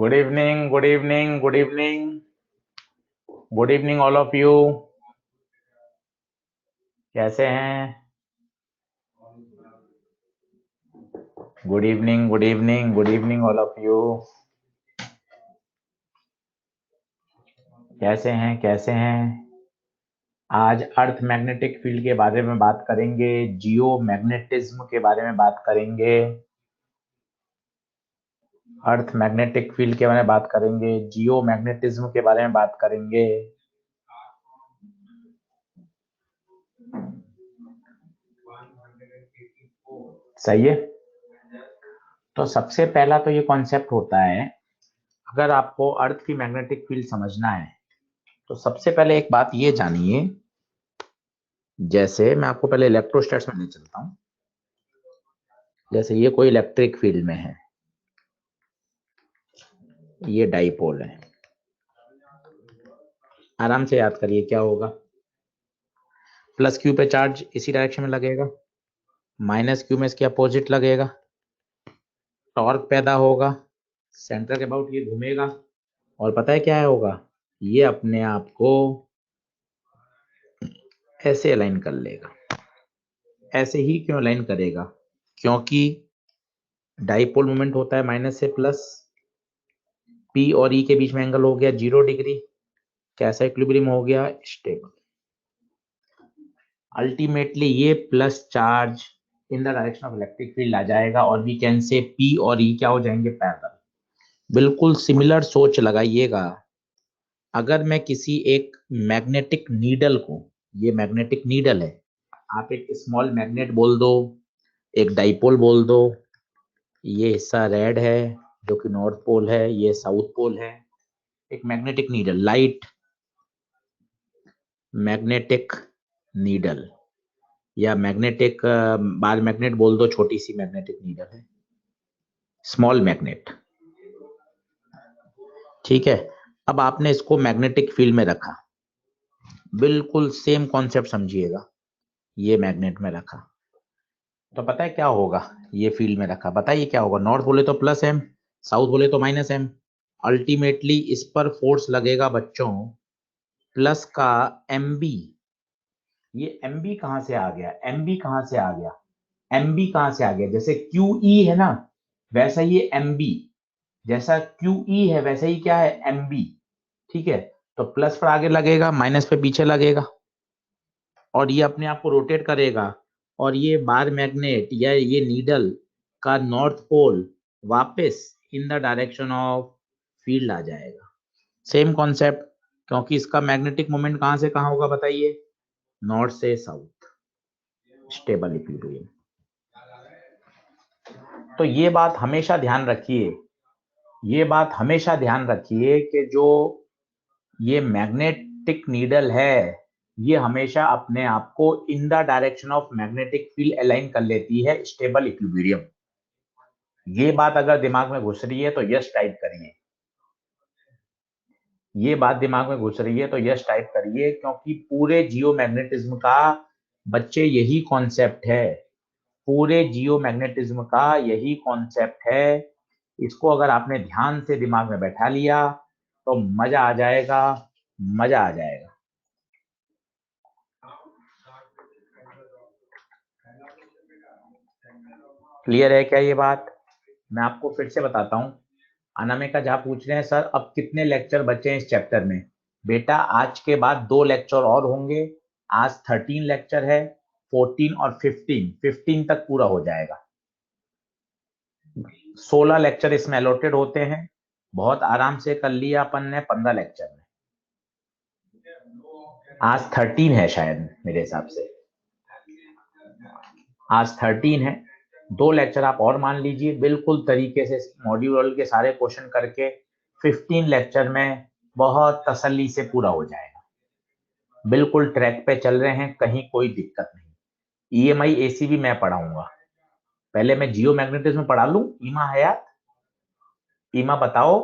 Good evening, good evening, good evening, good evening all of you. कैसे हैं? Good evening, good evening, good evening all of you. कैसे हैं? कैसे हैं? आज अर्थ मैग्नेटिक फील्ड के बारे में बात करेंगे, जियो मैग्नेटिज्म के बारे में बात करेंगे, अर्थ मैग्नेटिक फील्ड के बारे में बात करेंगे, जियो मैग्नेटिज्म के बारे में बात करेंगे। सही है। तो सबसे पहला तो ये कॉन्सेप्ट होता है, अगर आपको अर्थ की मैग्नेटिक फील्ड समझना है तो सबसे पहले एक बात ये जानिए, जैसे मैं आपको पहले इलेक्ट्रोस्टैट्स में ले चलता हूं। जैसे ये कोई इलेक्ट्रिक फील्ड में है, ये डाइपोल है। आराम से याद करिए क्या होगा। प्लस क्यू पे चार्ज इसी डायरेक्शन में लगेगा, माइनस क्यू में इसके अपोजिट लगेगा, टॉर्क पैदा होगा, सेंटर के अबाउट ये घूमेगा और पता है क्या होगा, ये अपने आप को ऐसे अलाइन कर लेगा। ऐसे ही क्यों अलाइन करेगा? क्योंकि डाइपोल मोमेंट होता है माइनस से प्लस, पी और ई के बीच में एंगल हो गया 0 डिग्री, कैसा इक्विलिब्रियम हो गया? स्टेबल। अल्टीमेटली ये plus charge in the direction of electric field आ जाएगा और वी कैन से पी और ई क्या हो जाएंगे? पैरेलल। बिल्कुल सिमिलर सोच लगाइएगा। अगर मैं किसी एक मैग्नेटिक नीडल को, ये मैग्नेटिक नीडल है, आप एक स्मॉल मैग्नेट बोल दो, एक डाइपोल बोल दो, ये हिस्सा रेड है जो कि नॉर्थ पोल है, ये साउथ पोल है, एक magnetic needle, light magnetic needle या मैग्नेटिक बार मैग्नेट बोल दो, छोटी सी मैग्नेटिक नीडल है, स्मॉल मैग्नेट। ठीक है, अब आपने इसको मैग्नेटिक फील्ड में रखा, बिल्कुल सेम कॉन्सेप्ट समझिएगा। ये मैग्नेट में रखा तो पता है क्या होगा? ये फील्ड में रखा, बताइए क्या होगा? नॉर्थ बोले तो प्लस एम, साउथ बोले तो माइनस एम। अल्टीमेटली इस पर फोर्स लगेगा बच्चों प्लस का एम बी। ये एम बी कहां से आ गया? एम बी कहां से आ गया? एम बी कहां से आ गया? जैसे क्यू ई है ना, वैसा ये एम बी, जैसा क्यू ई है वैसा ही क्या है? M B. ठीक है, तो प्लस पर आगे लगेगा, माइनस पे पीछे लगेगा और ये अपने आप को रोटेट करेगा और ये बार मैग्नेट या ये नीडल का नॉर्थ पोल वापस in the direction of field आ जाएगा। सेम कॉन्सेप्ट, क्योंकि इसका मैग्नेटिक मोमेंट कहां से कहां होगा बताइए? नॉर्थ से साउथ, स्टेबल इक्विलिब्रियम। तो ये बात हमेशा ध्यान रखिए, ये बात हमेशा ध्यान रखिए कि जो ये मैग्नेटिक नीडल है, ये हमेशा अपने आप को इन the direction of magnetic field align कर लेती है, स्टेबल इक्विलिब्रियम। ये बात अगर दिमाग में घुस रही है तो यस टाइप करिए। ये बात दिमाग में घुस रही है तो यस टाइप करिए, क्योंकि पूरे जियो मैग्नेटिज्म का बच्चे यही कॉन्सेप्ट है, पूरे जियो मैग्नेटिज्म का यही कॉन्सेप्ट है। इसको अगर आपने ध्यान से दिमाग में बैठा लिया तो मजा आ जाएगा, मजा आ जाएगा। क्लियर है क्या ये बात? मैं आपको फिर से बताता हूं। अनामिका झा पूछ रहे हैं सर अब कितने लेक्चर बचे हैं इस चैप्टर में? बेटा आज के बाद 2 लेक्चर और होंगे। आज 13 लेक्चर है, 14 और 15 तक पूरा हो जाएगा। 16 लेक्चर इसमें अलॉटेड होते हैं, बहुत आराम से कर लिया अपन ने 15 लेक्चर में। आज 13 है शायद मेरे हिसाब से, आज 13 है। 2 लेक्चर आप और मान लीजिए, बिल्कुल तरीके से मॉड्यूल के सारे क्वेश्चन करके 15 लेक्चर में बहुत तसल्ली से पूरा हो जाएगा। बिल्कुल ट्रैक पे चल रहे हैं, कहीं कोई दिक्कत नहीं। ईएमआई एसी भी मैं पढ़ाऊंगा। पहले मैं जियो मैग्नेटिज्म पढ़ा लूं। ईमा हयात, ईमा बताओ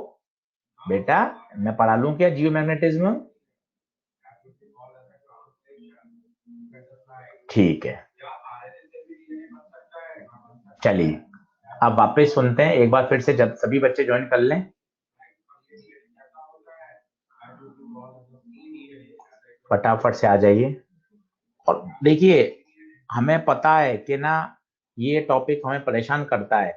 बेटा, मैं पढ़ा लूं क्या जियो मैग्नेटिज्म? ठीक है, चलिए अब वापस सुनते हैं एक बार फिर से, जब सभी बच्चे ज्वाइन कर लें। फटाफट से आ जाइए। और देखिए, हमें पता है कि ना ये टॉपिक हमें परेशान करता है,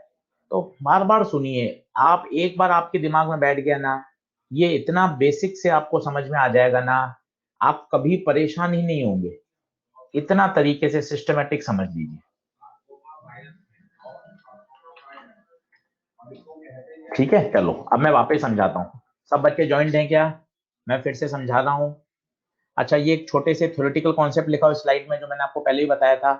तो बार बार सुनिए। आप एक बार आपके दिमाग में बैठ गया ना, ये इतना बेसिक से आपको समझ में आ जाएगा ना, आप कभी परेशान ही नहीं होंगे। इतना तरीके से सिस्टमेटिक समझ लीजिए। ठीक है, चलो अब मैं वापस समझाता हूँ। सब बच्चे ज्वाइंट हैं क्या? मैं फिर से समझा रहा हूँ। अच्छा, ये एक छोटे से थ्योरेटिकल कॉन्सेप्ट लिखा हुआ स्लाइड में, जो मैंने आपको पहले ही बताया था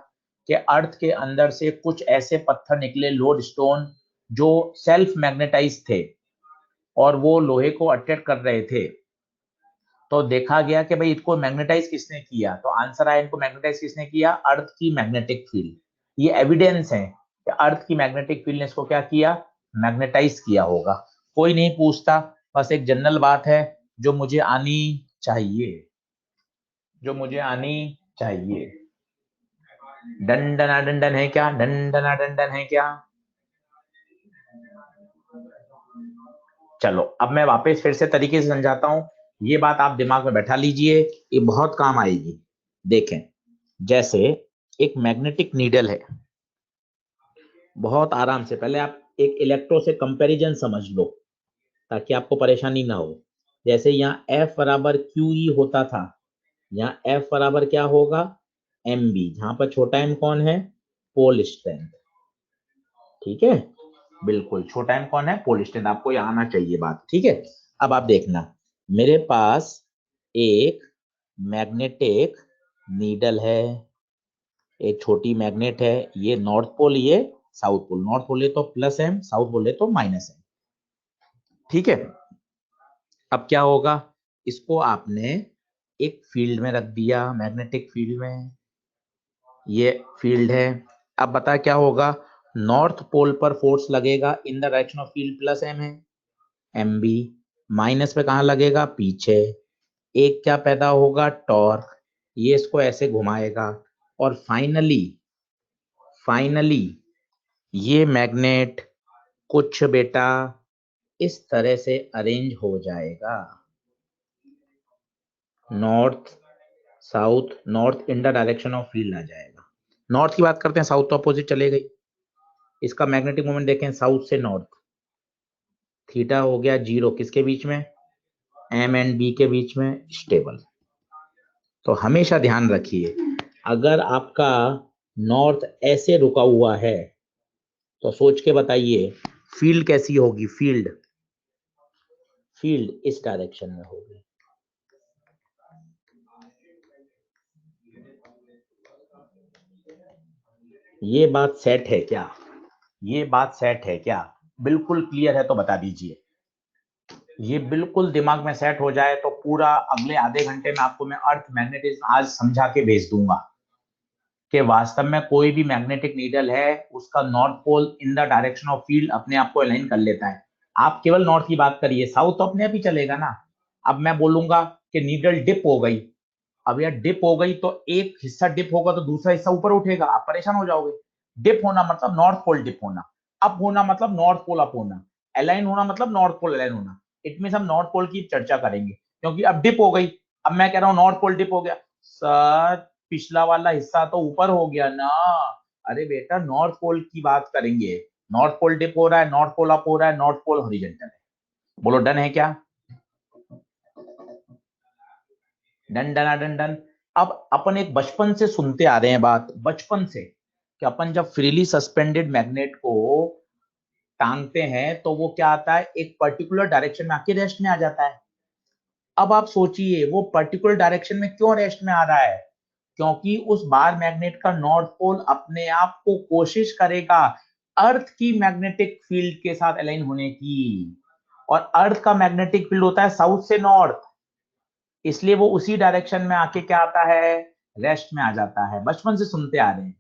कि अर्थ के अंदर से कुछ ऐसे पत्थर निकले, लोड स्टोन, जो सेल्फ मैग्नेटाइज थे और वो लोहे को अट्रैक्ट कर रहे थे। तो देखा गया कि भाई इनको मैग्नेटाइज किसने किया, तो आंसर आया इनको मैग्नेटाइज किसने किया? अर्थ की मैग्नेटिक फील्ड। ये एविडेंस है कि अर्थ की मैग्नेटिक फील्ड ने इसको क्या किया? मैग्नेटाइज किया होगा। कोई नहीं पूछता, बस एक जनरल बात है जो मुझे आनी चाहिए, जो मुझे आनी चाहिए। डंडना डंडन है क्या? डंडना डंडन है क्या? चलो अब मैं वापस फिर से तरीके से समझाता हूं। ये बात आप दिमाग में बैठा लीजिए, ये बहुत काम आएगी। देखें, जैसे एक मैग्नेटिक नीडल है, बहुत आराम से पहले आप एक इलेक्ट्रो से कंपैरिजन समझ लो ताकि आपको परेशानी ना हो। जैसे यहाँ F बराबर QE होता था, यहाँ F बराबर क्या होगा? MB, जहां पर छोटा m कौन है? Pole strength. ठीक है, बिल्कुल छोटा m कौन है? Pole strength. आपको यहाँ आना चाहिए बात। ठीक है, अब आप देखना, मेरे पास एक मैग्नेटिक नीडल है, एक छोटी मैग्नेट है, ये नॉर्थ पोल, ये साउथ पोल। नॉर्थ बोले तो प्लस एम, साउथ बोले तो माइनस एम। ठीक है, अब क्या होगा? इसको आपने एक फील्ड में रख दिया, मैग्नेटिक फील्ड में, ये फील्ड है। अब बता क्या होगा? नॉर्थ पोल पर फोर्स लगेगा in the direction of field plus M है, एम बी। माइनस पे कहाँ लगेगा? पीछे। एक क्या पैदा होगा? टॉर्क। ये इसको ऐसे घुमाएगा और फाइनली फाइनली ये मैग्नेट कुछ बेटा इस तरह से अरेंज हो जाएगा, north south, north in the direction of field आ जाएगा। नॉर्थ की बात करते हैं, साउथ तो अपोजिट चले गई। इसका मैग्नेटिक मोमेंट देखें, साउथ से नॉर्थ, थीटा हो गया 0, किसके बीच में? एम एंड बी के बीच में, स्टेबल। तो हमेशा ध्यान रखिए, अगर आपका नॉर्थ ऐसे रुका हुआ है तो सोच के बताइए फील्ड कैसी होगी? फील्ड फील्ड इस डायरेक्शन में होगी। ये बात सेट है क्या? ये बात सेट है क्या? बिल्कुल क्लियर है तो बता दीजिए। ये बिल्कुल दिमाग में सेट हो जाए तो पूरा अगले आधे घंटे में आपको मैं अर्थ मैग्नेटिज्म आज समझा के भेज दूंगा कि वास्तव में कोई भी मैग्नेटिक नीडल है, उसका north pole in the direction of field अपने आप को अलाइन कर लेता है। आप केवल नॉर्थ की बात करिए, साउथ तो अपने आप ही चलेगा ना। अब मैं बोलूंगा कि नीडल डिप हो गई, अब यार डिप हो गई तो एक हिस्सा डिप होगा तो दूसरा हिस्सा ऊपर उठेगा, आप परेशान हो जाओगे। डिप होना मतलब नॉर्थ पोल डिप होना, अप होना मतलब नॉर्थ पोल अप होना, अलाइन होना मतलब नॉर्थ पोल अलाइन होना। इट मीन हम नॉर्थ पोल की चर्चा करेंगे, क्योंकि अब डिप हो गई। अब मैं कह रहा हूं नॉर्थ पोल डिप हो गया, सर पिछला वाला हिस्सा तो ऊपर हो गया ना। अरे बेटा, नॉर्थ पोल की बात करेंगे। नॉर्थ पोल डिप हो रहा है, नॉर्थ पोल अप हो रहा है, नॉर्थ पोल हॉरिजॉन्टल है। बोलो डन है क्या? डन डना डन डन। अब अपन एक बचपन से सुनते आ रहे हैं बात, बचपन से, कि अपन जब फ्रीली सस्पेंडेड मैग्नेट को टांगते हैं तो वो क्या आता है? एक पर्टिकुलर डायरेक्शन में आके रेस्ट में आ जाता है। अब आप सोचिए वो पर्टिकुलर डायरेक्शन में क्यों रेस्ट में आ रहा है? क्योंकि उस बार मैग्नेट का नॉर्थ पोल अपने आप को कोशिश करेगा अर्थ की मैग्नेटिक फील्ड के साथ अलाइन होने की, और अर्थ का मैग्नेटिक फील्ड होता है साउथ से नॉर्थ, इसलिए वो उसी डायरेक्शन में आके क्या आता है? रेस्ट में आ जाता है। बचपन से सुनते आ रहे हैं।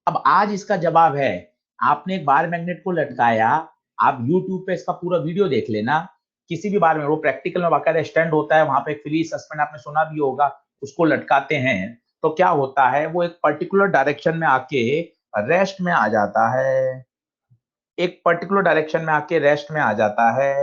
अब आज इसका जवाब है, आपने एक बार मैग्नेट को लटकाया, आप YouTube पे इसका पूरा वीडियो देख लेना, किसी भी बार में, वो प्रैक्टिकल में बाकायदा स्टैंड होता है, वहां पे फ्री सस्पेंड आपने सुना भी होगा, उसको लटकाते हैं तो क्या होता है? वो एक पर्टिकुलर डायरेक्शन में आके रेस्ट में आ जाता है, एक पर्टिकुलर डायरेक्शन में आके रेस्ट में आ जाता है।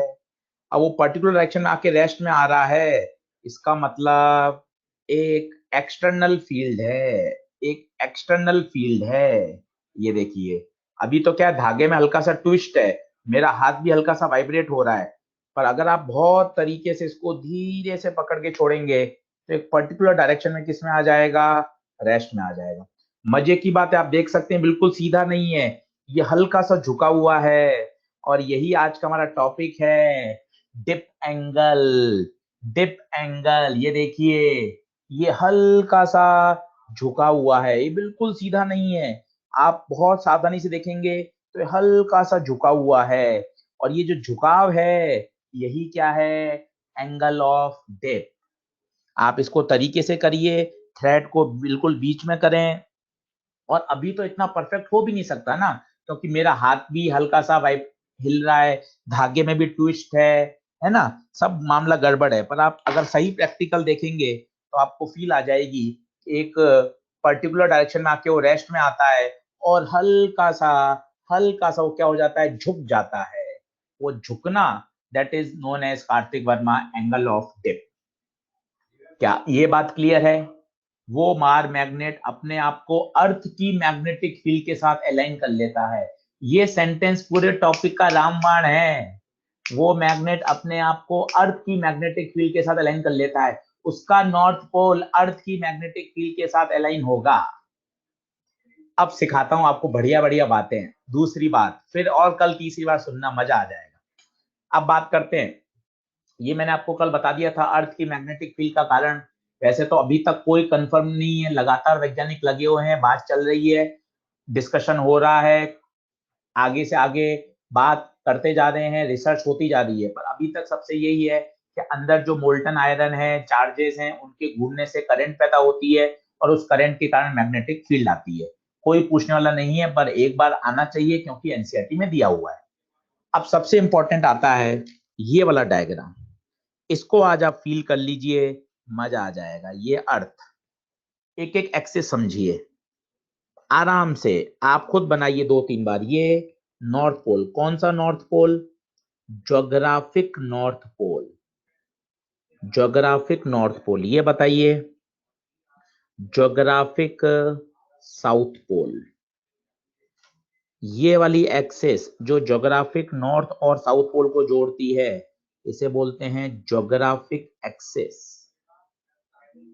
अब वो पर्टिकुलर डायरेक्शन में आके रेस्ट में आ रहा है, इसका मतलब एक एक्सटर्नल फील्ड है, एक एक्सटर्नल फील्ड है। ये देखिए, अभी तो क्या धागे में हल्का सा ट्विस्ट है, मेरा हाथ भी हल्का सा वाइब्रेट हो रहा है, पर अगर आप बहुत तरीके से इसको धीरे से पकड़ के छोड़ेंगे तो एक पर्टिकुलर डायरेक्शन में किस में आ जाएगा, रेस्ट में आ जाएगा। मजे की बात है, आप देख सकते हैं बिल्कुल सीधा नहीं है, ये हल्का सा झुका हुआ है। और यही आज का हमारा टॉपिक है, डिप एंगल। डिप एंगल, ये देखिए, ये हल्का सा झुका हुआ है, ये बिल्कुल सीधा नहीं है। आप बहुत सावधानी से देखेंगे तो ये हल्का सा झुका हुआ है, और ये जो झुकाव है यही क्या है, एंगल ऑफ डिप। आप इसको तरीके से करिए, थ्रेड को बिल्कुल बीच में करें। और अभी तो इतना परफेक्ट हो भी नहीं सकता ना, क्योंकि मेरा हाथ भी हल्का सा वाइब हिल रहा है, धागे में भी ट्विस्ट है ना, सब मामला गड़बड़ है। पर आप अगर सही प्रैक्टिकल देखेंगे तो आपको फील आ जाएगी, एक पर्टिकुलर डायरेक्शन में आके वो रेस्ट में आता है, और हल्का सा वो क्या हो जाता है, झुक जाता है। वो झुकना, that is known as Kartik Varma angle of dip. क्या ये बात क्लियर है? वो मार मैग्नेट अपने आप को अर्थ की मैग्नेटिक फील्ड के साथ अलाइन कर लेता है। ये सेंटेंस पूरे टॉपिक का रामबाण है। वो मैग्नेट अपने आप को अर्थ की मैग्नेटिक फील्ड के साथ अलाइन कर लेता है, उसका नॉर्थ पोल अर्थ की मैग्नेटिक फील्ड के साथ अलाइन होगा। अब सिखाता हूं आपको बढ़िया बढ़िया बातें। दूसरी बात फिर, और कल तीसरी बार सुनना, मजा आ जाएगा। अब बात करते हैं, ये मैंने आपको कल बता दिया था अर्थ की मैग्नेटिक फील्ड का कारण। वैसे तो अभी तक कोई कंफर्म नहीं है, लगातार वैज्ञानिक लगे हुए हैं, बात चल रही है, डिस्कशन हो रहा है, आगे से आगे बात करते जा रहे हैं, रिसर्च होती जा रही है। पर अभी तक सबसे यही है कि अंदर जो मोल्टन आयरन है, चार्जेस हैं, उनके घूमने से करंट पैदा होती है, और उस करंट के कारण मैग्नेटिक फील्ड आती है। कोई पूछने वाला नहीं है, पर एक बार आना चाहिए क्योंकि एनसीईआरटी में दिया हुआ है। अब सबसे इंपॉर्टेंट आता है ये वाला डायग्राम, इसको आज आप फील कर लीजिए, मजा आ जाएगा। ये अर्थ, एक एक एक्सिस समझिए आराम से, आप खुद बनाइए 2-3 बार। ये नॉर्थ पोल, कौन सा north pole, geographic north pole. Geographic north pole, ये बताइए ज्योग्राफिक साउथ पोल। ये वाली एक्सिस जो ज्योग्राफिक नॉर्थ और साउथ पोल को जोड़ती है, इसे बोलते हैं ज्योग्राफिक एक्सिस।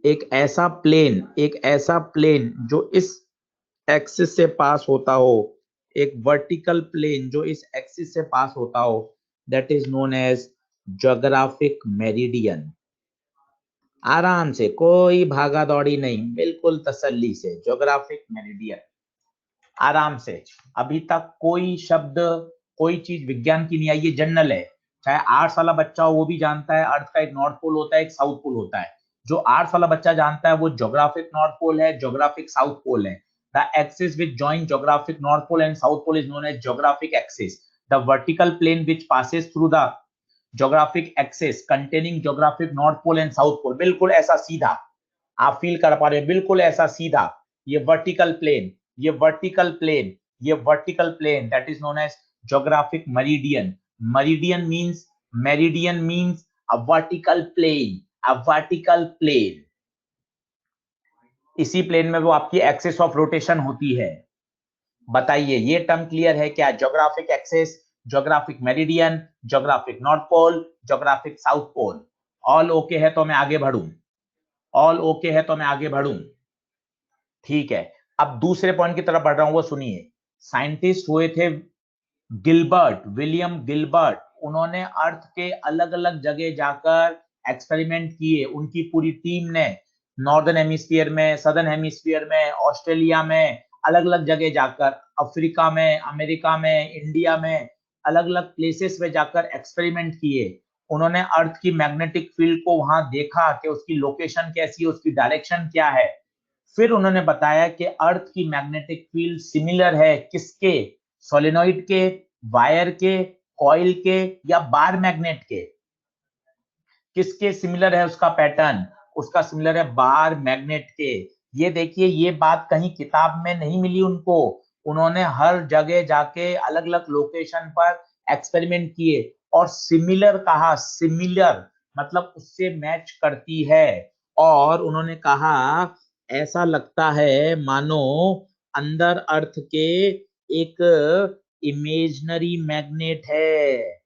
एक ऐसा प्लेन जो इस एक्सिस से पास होता हो, एक वर्टिकल प्लेन जो इस एक्सिस से पास होता हो, that is known as geographic meridian. आराम से, कोई भागा दौड़ी नहीं, बिल्कुल तसल्ली से, ज्योग्राफिक मेरिडियन, आराम से। अभी तक कोई शब्द, कोई चीज विज्ञान की नहीं आई, ये जनरल है। चाहे आर्ट्स वाला बच्चा हो वो भी जानता है अर्थ का एक नॉर्थ पोल होता है, एक साउथ पोल होता है। जो आर्ट्स वाला बच्चा जानता है वो ज्योग्राफिक नॉर्थ पोल है, ज्योग्राफिक साउथ पोल है। The axis which join geographic north pole and south pole is known as geographic axis. The vertical plane which passes through the geographic axis containing geographic north pole and south pole, बिल्कुल ऐसा सीधा आप feel कर पा रहे हैं, बिल्कुल ऐसा सीधा। ये वर्टिकल प्लेन, ये वर्टिकल प्लेन, ये vertical plane, that is known as geographic meridian. Meridian means a vertical plane, a vertical plane. इसी प्लेन में वो आपकी एक्सिस ऑफ रोटेशन होती है। बताइए ये टर्म क्लियर है क्या? Geographic axis, geographic meridian, geographic north pole, geographic south pole. All okay है तो मैं आगे बढ़ूं, ऑल ओके है तो मैं आगे बढ़ूं। ठीक है, अब दूसरे पॉइंट की तरफ बढ़ रहा हूं, वो सुनिए। साइंटिस्ट हुए थे गिलबर्ट, विलियम गिलबर्ट। उन्होंने अर्थ के अलग अलग जगह जाकर एक्सपेरिमेंट किए, उनकी पूरी टीम ने, नॉर्दर्न हेमिस्फीयर में, सदर्न हेमिस्फीयर में, ऑस्ट्रेलिया में, अलग अलग जगह जाकर, अफ्रीका में, अमेरिका में, इंडिया में, अलग अलग प्लेसेस में जाकर एक्सपेरिमेंट किए। उन्होंने अर्थ की मैग्नेटिक फील्ड को वहां देखा कि उसकी लोकेशन कैसी है, उसकी डायरेक्शन क्या है। फिर उन्होंने बताया कि अर्थ की मैग्नेटिक फील्ड सिमिलर है किसके, सोलेनोइड के, वायर के, कॉइल के, या बार मैग्नेट के। किसके सिमिलर है उसका पैटर्न? उसका सिमिलर है बार मैग्नेट के। ये देखिए, ये बात कहीं किताब में नहीं मिली उनको, उन्होंने हर जगह जाके अलग अलग लोकेशन पर एक्सपेरिमेंट किए, और सिमिलर कहा, सिमिलर मतलब उससे मैच करती है। और उन्होंने कहा ऐसा लगता है मानो अंदर अर्थ के एक इमेजिनरी मैग्नेट है,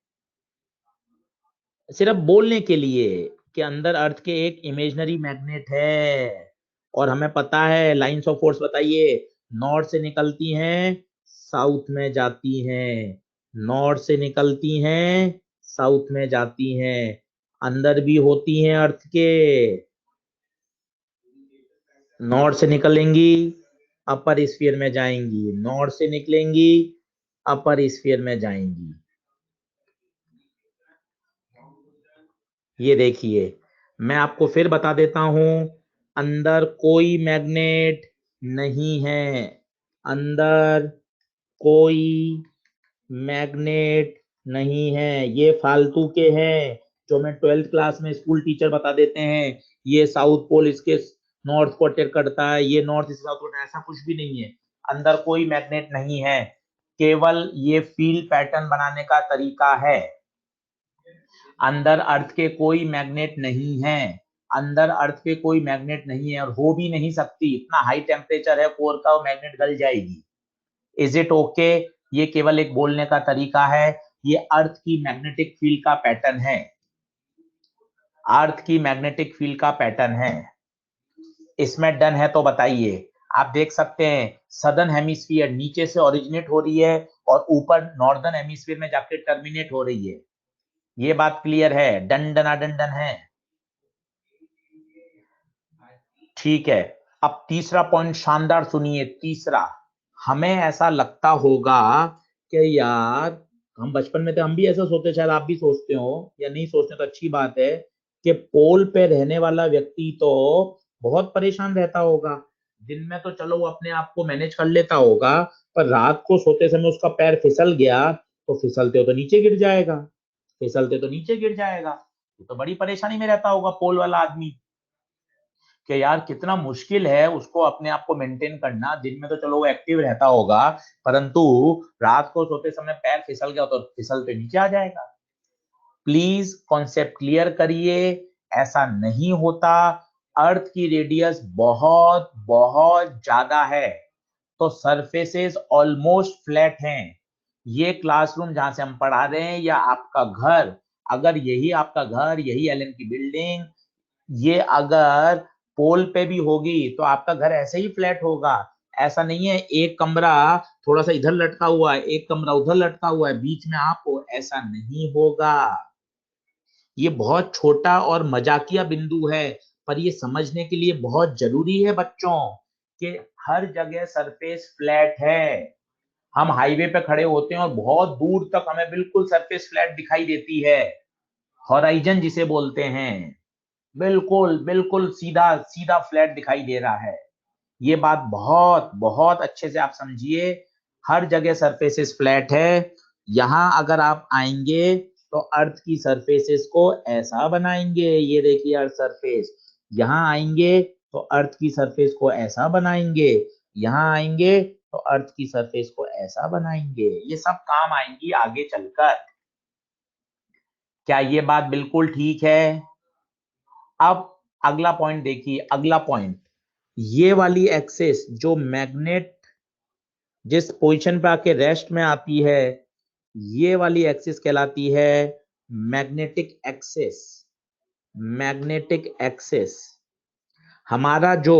सिर्फ बोलने के लिए कि अंदर अर्थ के एक इमेजिनरी मैग्नेट है। और हमें पता है लाइंस ऑफ फोर्स बताइए, नॉर्थ से निकलती हैं साउथ में जाती हैं, नॉर्थ से निकलती हैं साउथ में जाती हैं, अंदर भी होती हैं अर्थ के, नॉर्थ से निकलेंगी अपर स्फीयर में जाएंगी, नॉर्थ से निकलेंगी अपर स्फीयर में जाएंगी। ये देखिए मैं आपको फिर बता देता हूं, अंदर कोई मैग्नेट नहीं है, अंदर कोई मैग्नेट नहीं है, ये फालतू के हैं जो मैं 12th क्लास में स्कूल टीचर बता देते हैं, ये साउथ पोल इसके नॉर्थ को अटैक करता है, ये नॉर्थ इसके साउथ को, ऐसा कुछ भी नहीं है, अंदर कोई मैग्नेट नहीं है, केवल ये फील्ड पैटर्न बनाने का तरीका है। अंदर अर्थ के कोई मैग्नेट नहीं है, अंदर अर्थ के कोई मैग्नेट नहीं है और हो भी नहीं सकती, इतना हाई टेम्परेचर है कोर का, वो मैग्नेट गल जाएगी। Is it okay? ये केवल एक बोलने का तरीका है, ये अर्थ की मैग्नेटिक फील्ड का पैटर्न है, अर्थ की मैग्नेटिक फील्ड का पैटर्न है। इसमें डन है तो बताइए। आप देख सकते हैं सदर्न हेमिस्फीयर नीचे से ओरिजिनेट हो रही है और ऊपर नॉर्दर्न हेमिस्फीयर में जाके टर्मिनेट हो रही है, ये बात क्लियर है, डन डना डन डन है। ठीक है, अब तीसरा पॉइंट शानदार सुनिए, तीसरा, हमें ऐसा लगता होगा कि यार हम बचपन में थे, हम भी ऐसा सोचते, शायद आप भी सोचते हो, या नहीं सोचते तो अच्छी बात है, कि पोल पे रहने वाला व्यक्ति तो बहुत परेशान रहता होगा, दिन में तो चलो वो अपने आप को मैनेज कर लेता होगा, पर रात को सोते समय उसका पैर फिसल गया तो फिसलते हो तो नीचे गिर जाएगा, फिसलते तो नीचे गिर जाएगा, तो बड़ी परेशानी में रहता होगा पोल वाला आदमी, कि यार कितना मुश्किल है उसको अपने आप को मेंटेन करना, दिन में तो चलो वो एक्टिव रहता होगा, परंतु रात को सोते समय पैर फिसल गया तो फिसल पे नीचे आ जाएगा। प्लीज कॉन्सेप्ट क्लियर करिए, ऐसा नहीं होता, अर्थ की रेडियस बहुत बहुत ज्यादा है, तो सरफेसेस ऑलमोस्ट फ्लैट हैं। ये क्लासरूम जहां से हम पढ़ा रहे हैं या आपका घर, अगर यही आपका घर, यही एलन की बिल्डिंग, ये अगर पोल पे भी होगी तो आपका घर ऐसे ही फ्लैट होगा, ऐसा नहीं है एक कमरा थोड़ा सा इधर लटका हुआ है, एक कमरा उधर लटका हुआ है, बीच में आप हो, ऐसा नहीं होगा। ये बहुत छोटा और मजाकिया बिंदु है, पर ये समझने के लिए बहुत जरूरी है बच्चों, कि हर जगह सरफेस फ्लैट है। हम हाईवे पे खड़े होते हैं और बहुत दूर तक हमें बिल्कुल सरफेस फ्लैट दिखाई देती है, हॉराइजन जिसे बोलते हैं, बिल्कुल बिल्कुल सीधा सीधा फ्लैट दिखाई दे रहा है। ये बात बहुत बहुत अच्छे से आप समझिए, हर जगह सरफेसेस फ्लैट है। यहां अगर आप आएंगे तो अर्थ की सरफेसेस को ऐसा बनाएंगे, ये देखिए अर्थ सरफेस, यहां आएंगे तो अर्थ की सरफेस को ऐसा बनाएंगे, यहां आएंगे तो अर्थ की सरफेस को ऐसा बनाएंगे, ये सब काम आएंगी आगे चलकर। क्या ये बात बिल्कुल ठीक है? अब अगला पॉइंट देखिए, अगला पॉइंट, ये वाली एक्सिस जो मैग्नेट जिस पोजीशन पे आके रेस्ट में आती है, ये वाली एक्सिस कहलाती है मैग्नेटिक एक्सिस, मैग्नेटिक एक्सिस। हमारा जो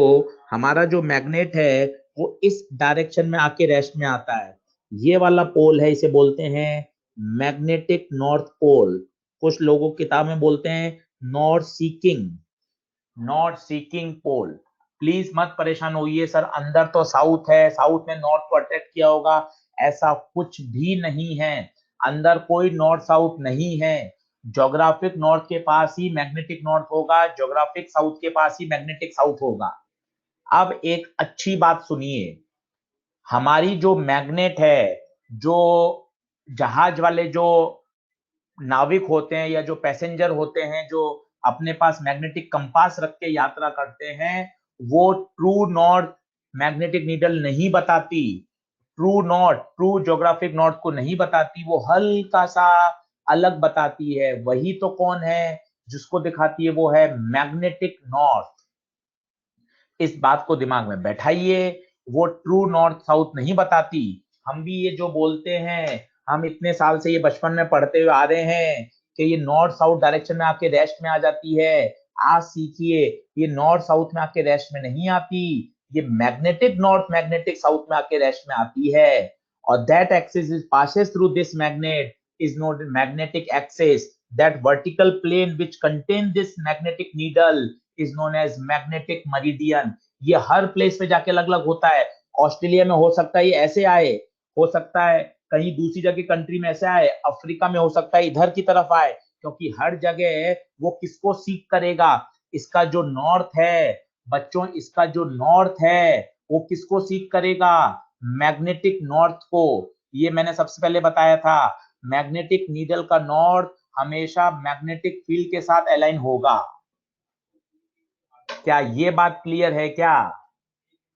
हमारा जो मैग्नेट है वो इस डायरेक्शन में आके रेस्ट में आता है, ये वाला पोल है, इसे बोलते हैं मैग्नेटिक नॉर्थ पोल, कुछ लोगों किताब में बोलते हैं north seeking, north seeking pole. Please मत परेशान होइए, सर अंदर तो साउथ है, साउथ ने नॉर्थ को अट्रैक्ट किया होगा, ऐसा कुछ भी नहीं है, अंदर कोई नॉर्थ साउथ नहीं है, ज्योग्राफिक नॉर्थ के पास ही मैग्नेटिक नॉर्थ होगा, ज्योग्राफिक साउथ के पास ही मैग्नेटिक साउथ होगा। अब एक अच्छी बात सुनिए, हमारी जो मैग्नेट है, जो जहाज वाले जो नाविक होते हैं या जो पैसेंजर होते हैं, जो अपने पास मैग्नेटिक कंपास रख के यात्रा करते हैं, वो ट्रू नॉर्थ मैग्नेटिक नीडल नहीं बताती, true north, true geographic north को नहीं बताती, वो हल्का सा अलग बताती है, वही तो कौन है जिसको दिखाती है, वो है मैग्नेटिक नॉर्थ। इस बात को दिमाग में बैठाइए। वो ट्रू नॉर्थ साउथ नहीं बताती। हम भी ये जो बोलते हैं, हम इतने साल से ये बचपन में पढ़ते हुए आ रहे हैं कि ये नॉर्थ साउथ डायरेक्शन में आके रेस्ट में आ जाती है। आज सीखिए, ये नॉर्थ साउथ में आके रेस्ट में नहीं आती, ये मैग्नेटिक नॉर्थ मैग्नेटिक साउथ में आके रेस्ट में आती है। और that axis is passes through this magnet is known as magnetic axis. That vertical plane which contain this magnetic needle is known as magnetic meridian. ये हर प्लेस पे जाके अलग अलग होता है। ऑस्ट्रेलिया में हो सकता है ये ऐसे आए, हो सकता है कहीं दूसरी जगह कंट्री में ऐसे आए, अफ्रीका में हो सकता है इधर की तरफ आए, क्योंकि हर जगह वो किसको सीख करेगा, इसका जो नॉर्थ है बच्चों, इसका जो नॉर्थ है वो किसको सीख करेगा, मैग्नेटिक नॉर्थ को। ये मैंने सबसे पहले बताया था, मैग्नेटिक नीडल का नॉर्थ हमेशा मैग्नेटिक फील्ड के साथ अलाइन होगा। क्या ये बात क्लियर है क्या?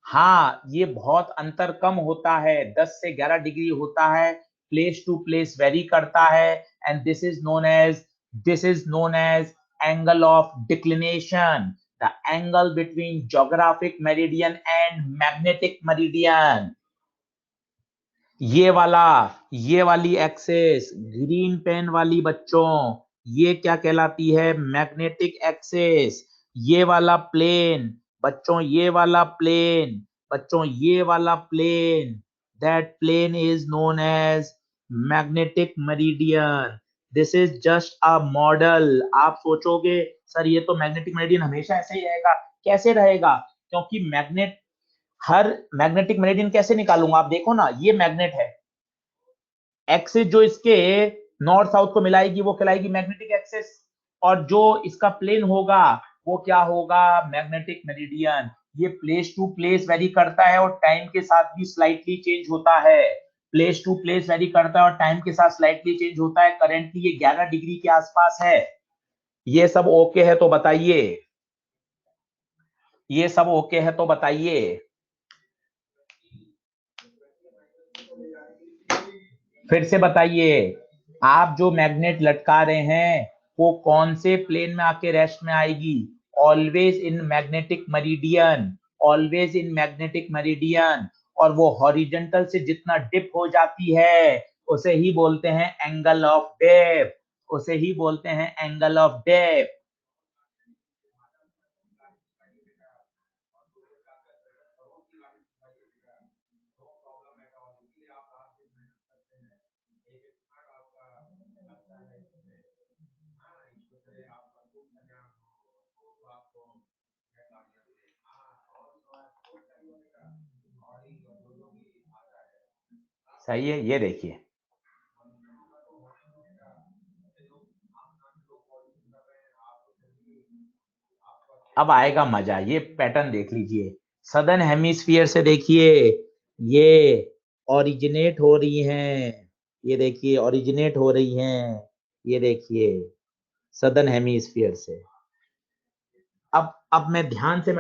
हाँ, ये बहुत अंतर कम होता है, 10 से 11 डिग्री होता है, प्लेस टू प्लेस वेरी करता है, and this is known as angle of declination, the angle between geographic meridian and magnetic meridian. ये वाली एक्सेस ग्रीन पेन वाली बच्चों, ये क्या कहलाती है, मैग्नेटिक एक्सेस। ये वाला प्लेन बच्चों, ये वाला प्लेन बच्चों, ये वाला plane, that plane is known as magnetic meridian. This is just a model. आप सोचोगे सर ये तो मैग्नेटिक मेरिडियन हमेशा ऐसे ही रहेगा, कैसे रहेगा? क्योंकि मैग्नेट, हर मैग्नेटिक मेरिडियन कैसे निकालूंगा, आप देखो ना, ये मैग्नेट है, एक्सिस जो इसके नॉर्थ साउथ को मिलाएगी वो कहलाएगी मैग्नेटिक एक्सिस, और जो इसका प्लेन होगा वो क्या होगा, मैग्नेटिक मेरिडियन। ये प्लेस टू प्लेस वेरी करता है और टाइम के साथ भी स्लाइटली चेंज होता है, प्लेस टू प्लेस वेरी करता है और टाइम के साथ स्लाइटली चेंज होता है। करेंटली ये 11 डिग्री के आसपास है। ये सब ओके है तो बताइए, ये सब ओके है तो बताइए। फिर से बताइए, आप जो मैग्नेट लटका रहे हैं वो कौन से प्लेन में आके रेस्ट में आएगी, always in magnetic meridian, always in magnetic meridian. और वो हॉरिजॉन्टल से जितना डिप हो जाती है उसे ही बोलते हैं एंगल ऑफ डेप्थ, उसे ही बोलते हैं एंगल ऑफ डेप्थ। सही है, ये देखिए, अब आएगा मजा, ये पैटर्न देख लीजिए, सदर्न हेमिस्फीयर से देखिए, ये ओरिजिनेट हो रही हैं, ये देखिए ओरिजिनेट हो रही हैं, ये देखिए सदर्न हेमिस्फीयर से। अब मैं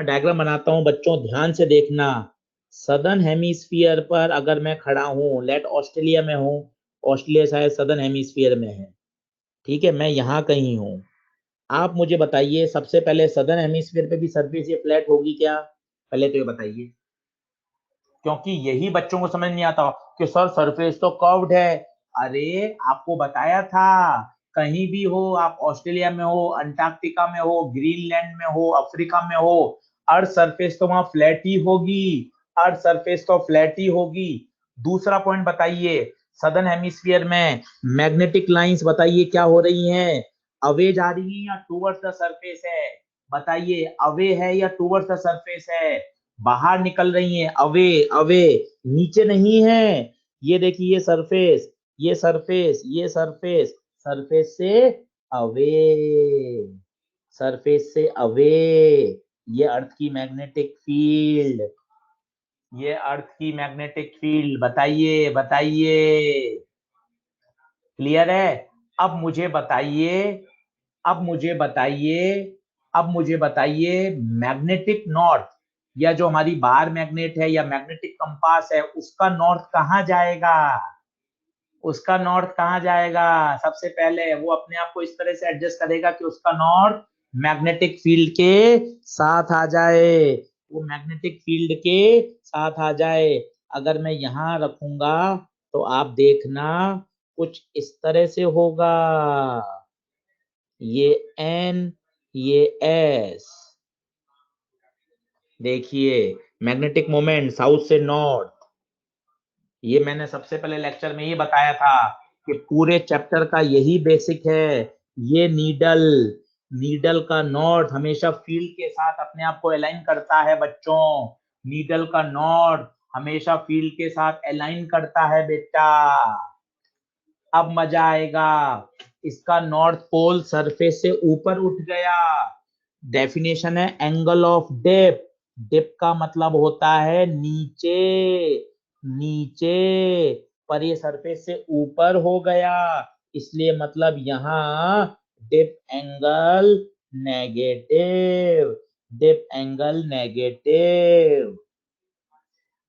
डायग्राम बनाता हूं बच्चों, ध्यान से देखना। सदर्न हेमिस्फीयर पर अगर मैं खड़ा हूं, लेट ऑस्ट्रेलिया में हूं, ऑस्ट्रेलिया शायद सदर्न हेमिस्फीयर में है, ठीक है, मैं यहाँ कहीं हूं। आप मुझे बताइए सबसे पहले, सदर्न हेमिस्फीयर पे भी सरफेस ये फ्लैट होगी क्या? पहले तो ये बताइए, क्योंकि यही बच्चों को समझ नहीं आता कि सर सरफेस तो कर्व्ड है। अरे आपको बताया था, कहीं भी हो आप, ऑस्ट्रेलिया में हो, अंटार्कटिका में हो, ग्रीनलैंड में हो, अफ्रीका में हो, अर्थ सरफेस तो वहां फ्लैट ही होगी, अर्थ सरफेस तो फ्लैट ही होगी। दूसरा पॉइंट बताइए, सदर्न हेमिस्फीयर में मैग्नेटिक लाइंस बताइए क्या हो रही हैं, अवे जा रही है या टुवर्ड्स द सरफेस है? बताइए, अवे है या टुवर्ड्स द सरफेस है? बाहर निकल रही हैं, अवे अवे, नीचे नहीं है। ये देखिए, ये सरफेस, ये सरफेस, ये सरफेस, सरफेस से अवे, सरफेस से अवे, ये अर्थ की मैग्नेटिक फील्ड, ये अर्थ की मैग्नेटिक फील्ड। बताइए बताइए, क्लियर है? अब मुझे बताइए, अब मुझे बताइए, अब मुझे बताइए, मैग्नेटिक नॉर्थ या जो हमारी बार मैग्नेट है या मैग्नेटिक कंपास है, उसका नॉर्थ कहाँ जाएगा, उसका नॉर्थ कहाँ जाएगा? सबसे पहले वो अपने आप को इस तरह से एडजस्ट करेगा कि उसका नॉर्थ मैग्नेटिक फील्ड के साथ आ जाए, वो मैग्नेटिक फील्ड के साथ आ जाए। अगर मैं यहां रखूंगा तो आप देखना कुछ इस तरह से होगा, ये N, ये S। देखिए मैग्नेटिक मोमेंट साउथ से नॉर्थ, ये मैंने सबसे पहले लेक्चर में ही बताया था कि पूरे चैप्टर का यही बेसिक है। ये नीडल, नीडल का नॉर्थ हमेशा फील्ड के साथ अपने आप को अलाइन करता है बच्चों। नीडल का नॉर्थ हमेशा फील्ड के साथ अलाइन करता है बेटा। अब मजा आएगा। इसका नॉर्थ पोल सरफेस से ऊपर उठ गया। डेफिनेशन है एंगल ऑफ डिप। डिप का मतलब होता है नीचे, नीचे, पर ये सरफेस से ऊपर हो गया, इसलिए मतलब यहां dip angle negative, dip angle negative.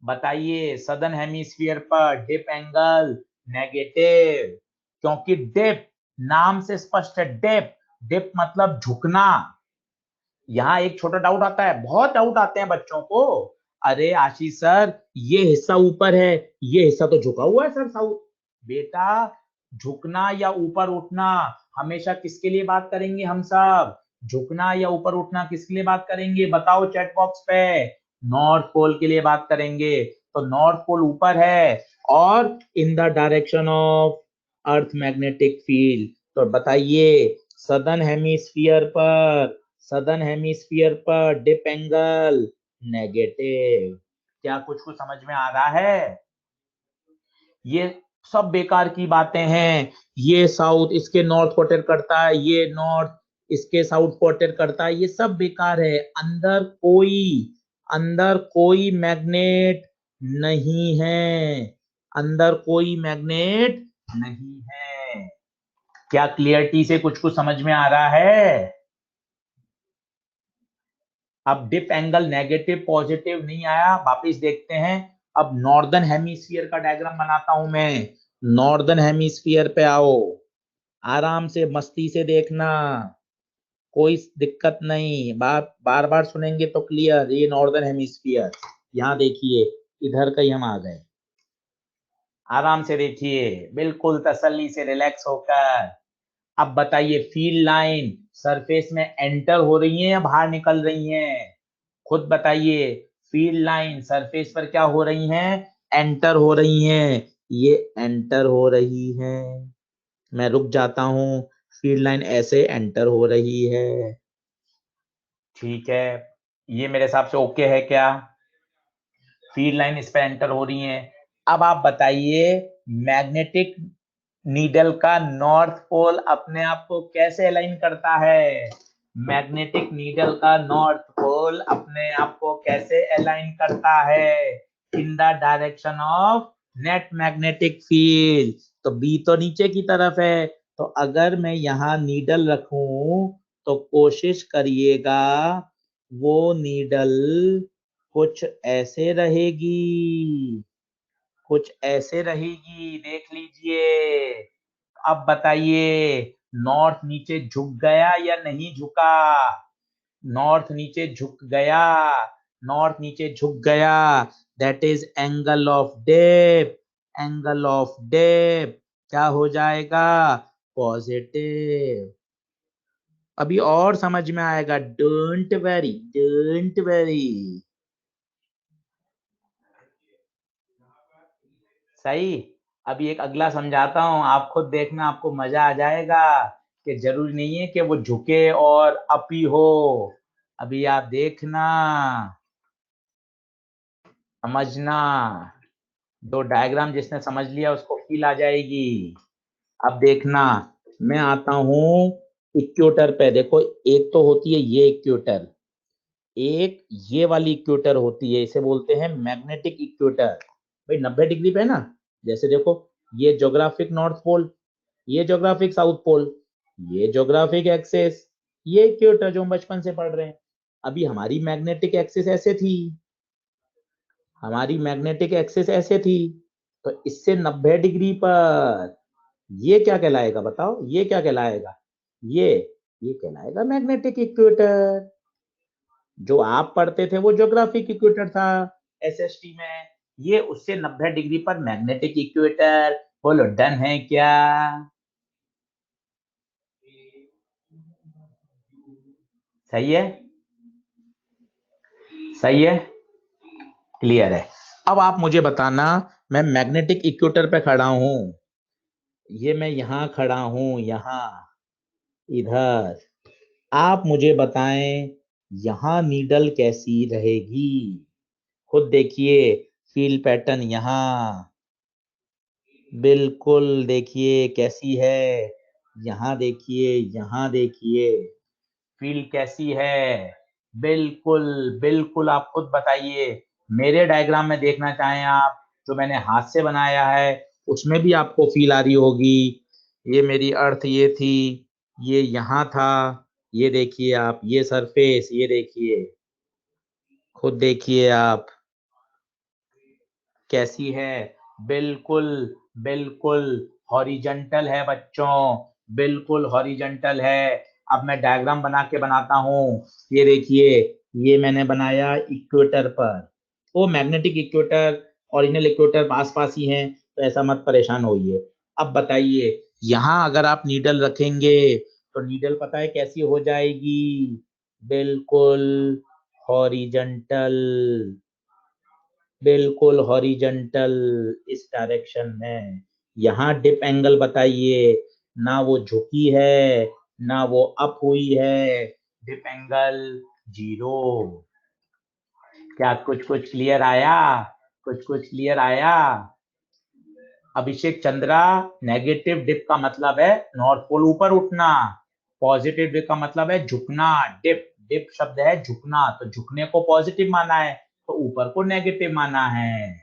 बताइए सदर्न हेमिस्फीयर पर डिप एंगल नेगेटिव, क्योंकि डिप नाम से स्पष्ट है। डिप, डिप मतलब झुकना। यहाँ एक छोटा डाउट आता है, बहुत डाउट आते हैं बच्चों को, अरे आशीष सर ये हिस्सा ऊपर है, ये हिस्सा तो झुका हुआ है सर साउथ। बेटा झुकना या ऊपर उठना हमेशा किसके लिए बात करेंगे हम सब? झुकना या ऊपर उठना किसके लिए बात करेंगे बताओ चैट बॉक्स पे। नॉर्थ पोल के लिए बात करेंगे। तो नॉर्थ पोल ऊपर है और इन the direction of earth magnetic field. तो बताइए सदर्न हेमिस्फीयर पर, सदर्न हेमिस्फीयर पर डिप एंगल नेगेटिव। क्या कुछ कुछ समझ में आ रहा है? ये सब बेकार की बातें हैं। ये साउथ इसके नॉर्थ को अटेयर करता है, ये नॉर्थ इसके साउथ को अटेयर करता है, ये सब बेकार है। अंदर कोई मैग्नेट नहीं है, अंदर कोई मैग्नेट नहीं है। क्या क्लियरिटी से कुछ कुछ समझ में आ रहा है? अब डिप एंगल नेगेटिव पॉजिटिव नहीं आया, वापिस देखते हैं। अब नॉर्दर्न हेमिस्फीयर का डायग्राम बनाता हूं मैं। नॉर्दर्न हेमिस्फीयर पे आओ, आराम से मस्ती से देखना, कोई दिक्कत नहीं। बात बार बार सुनेंगे तो क्लियर। ये नॉर्दर्न हेमिस्फीयर, यहाँ देखिए इधर का ही हम आ गए। आराम से देखिए, बिल्कुल तसल्ली से रिलैक्स होकर। अब बताइए फील्ड लाइन सरफेस में एंटर हो रही है या बाहर निकल रही हैं? खुद बताइए। फील्ड लाइन सरफेस पर क्या हो रही हैं? एंटर हो रही हैं। ये एंटर हो रही हैं। मैं रुक जाता हूं, फील्ड लाइन ऐसे एंटर हो रही है। ठीक है, ये मेरे हिसाब से ओके है क्या? फील्ड लाइन इस पे एंटर हो रही है। अब आप बताइए मैग्नेटिक नीडल का नॉर्थ पोल अपने आप को कैसे अलाइन करता है? मैग्नेटिक नीडल का नॉर्थ पोल अपने आप को कैसे अलाइन करता है? इन the direction of net magnetic field. तो बी तो नीचे की तरफ है, तो अगर मैं यहाँ नीडल रखूं तो कोशिश करिएगा वो नीडल कुछ ऐसे रहेगी, कुछ ऐसे रहेगी, देख लीजिए। अब बताइए नॉर्थ नीचे झुक गया या नहीं झुका? नॉर्थ नीचे झुक गया, नॉर्थ नीचे झुक गया। That is angle of dip, angle of dip क्या हो जाएगा? पॉजिटिव। अभी और समझ में आएगा, डोंट वरी, डोंट वरी। सही। अभी एक अगला समझाता हूं, आप खुद देखना, आपको मजा आ जाएगा कि जरूरी नहीं है कि वो झुके और अप ही हो। अभी आप देखना, समझना। दो डायग्राम जिसने समझ लिया उसको फील आ जाएगी। अब देखना, मैं आता हूं इक्वेटर पे। देखो एक तो होती है ये इक्वेटर, एक ये वाली इक्वेटर होती है, इसे बोलते हैं मैग्नेटिक इक्वेटर। भाई 90 डिग्री पे है ना। जैसे देखो ये ज्योग्राफिक नॉर्थ पोल, ये ज्योग्राफिक साउथ पोल, ये ज्योग्राफिक एक्सिस, ये इक्वेटर जो हम बचपन से पढ़ रहे हैं। अभी हमारी मैग्नेटिक एक्सिस ऐसे थी, हमारी मैग्नेटिक एक्सिस ऐसे थी, तो इससे 90 डिग्री पर ये क्या कहलाएगा बताओ? ये क्या कहलाएगा? ये कहलाएगा मैग्नेटिक इक्वेटर। जो आप पढ़ते थे वो ज्योग्राफिक इक्वेटर था एसएसटी में, ये उससे 90 डिग्री पर मैग्नेटिक इक्वेटर। बोलो डन है क्या? सही है, सही है, क्लियर है। अब आप मुझे बताना, मैं मैग्नेटिक इक्वेटर पे खड़ा हूं, ये मैं यहां खड़ा हूं, यहां, इधर। आप मुझे बताएं यहां नीडल कैसी रहेगी? खुद देखिए, फील पैटर्न यहां, बिल्कुल देखिए कैसी है, यहां देखिए, यहां देखिए, फील कैसी है? बिल्कुल, बिल्कुल आप खुद बताइए। मेरे डायग्राम में देखना चाहें आप, जो मैंने हाथ से बनाया है, उसमें भी आपको फील आ रही होगी। ये मेरी अर्थ ये थी, ये यहाँ था, ये देखिए आप, ये सरफेस, ये देखिए, खुद देखिए आप कैसी है। बिल्कुल, बिल्कुल हॉरिजॉन्टल है बच्चों, बिल्कुल हॉरिजॉन्टल है। अब मैं डायग्राम बना के बनाता हूँ, ये देखिए, ये मैंने बनाया इक्वेटर पर। वो मैग्नेटिक इक्वेटर, ओरिजिनल इक्वेटर पास पास ही हैं, तो ऐसा मत परेशान होइए। अब बताइए, यहाँ अगर आप नीडल रखेंगे तो नीडल पता है कैसी हो जाएगी? बिल्कुल हॉरिजॉन्टल, बिल्कुल हॉरिजॉन्टल, इस डायरेक्शन में। यहाँ डिप एंगल बताइए, ना वो झुकी है, ना वो अप हुई है, डिप एंगल 0। क्या कुछ कुछ क्लियर आया? कुछ कुछ क्लियर आया? अभिषेक चंद्रा, नेगेटिव डिप का मतलब है नॉर्थ पोल ऊपर उठना, पॉजिटिव डिप का मतलब है झुकना। डिप, डिप शब्द है झुकना, तो झुकने को पॉजिटिव माना है, तो ऊपर को नेगेटिव माना है।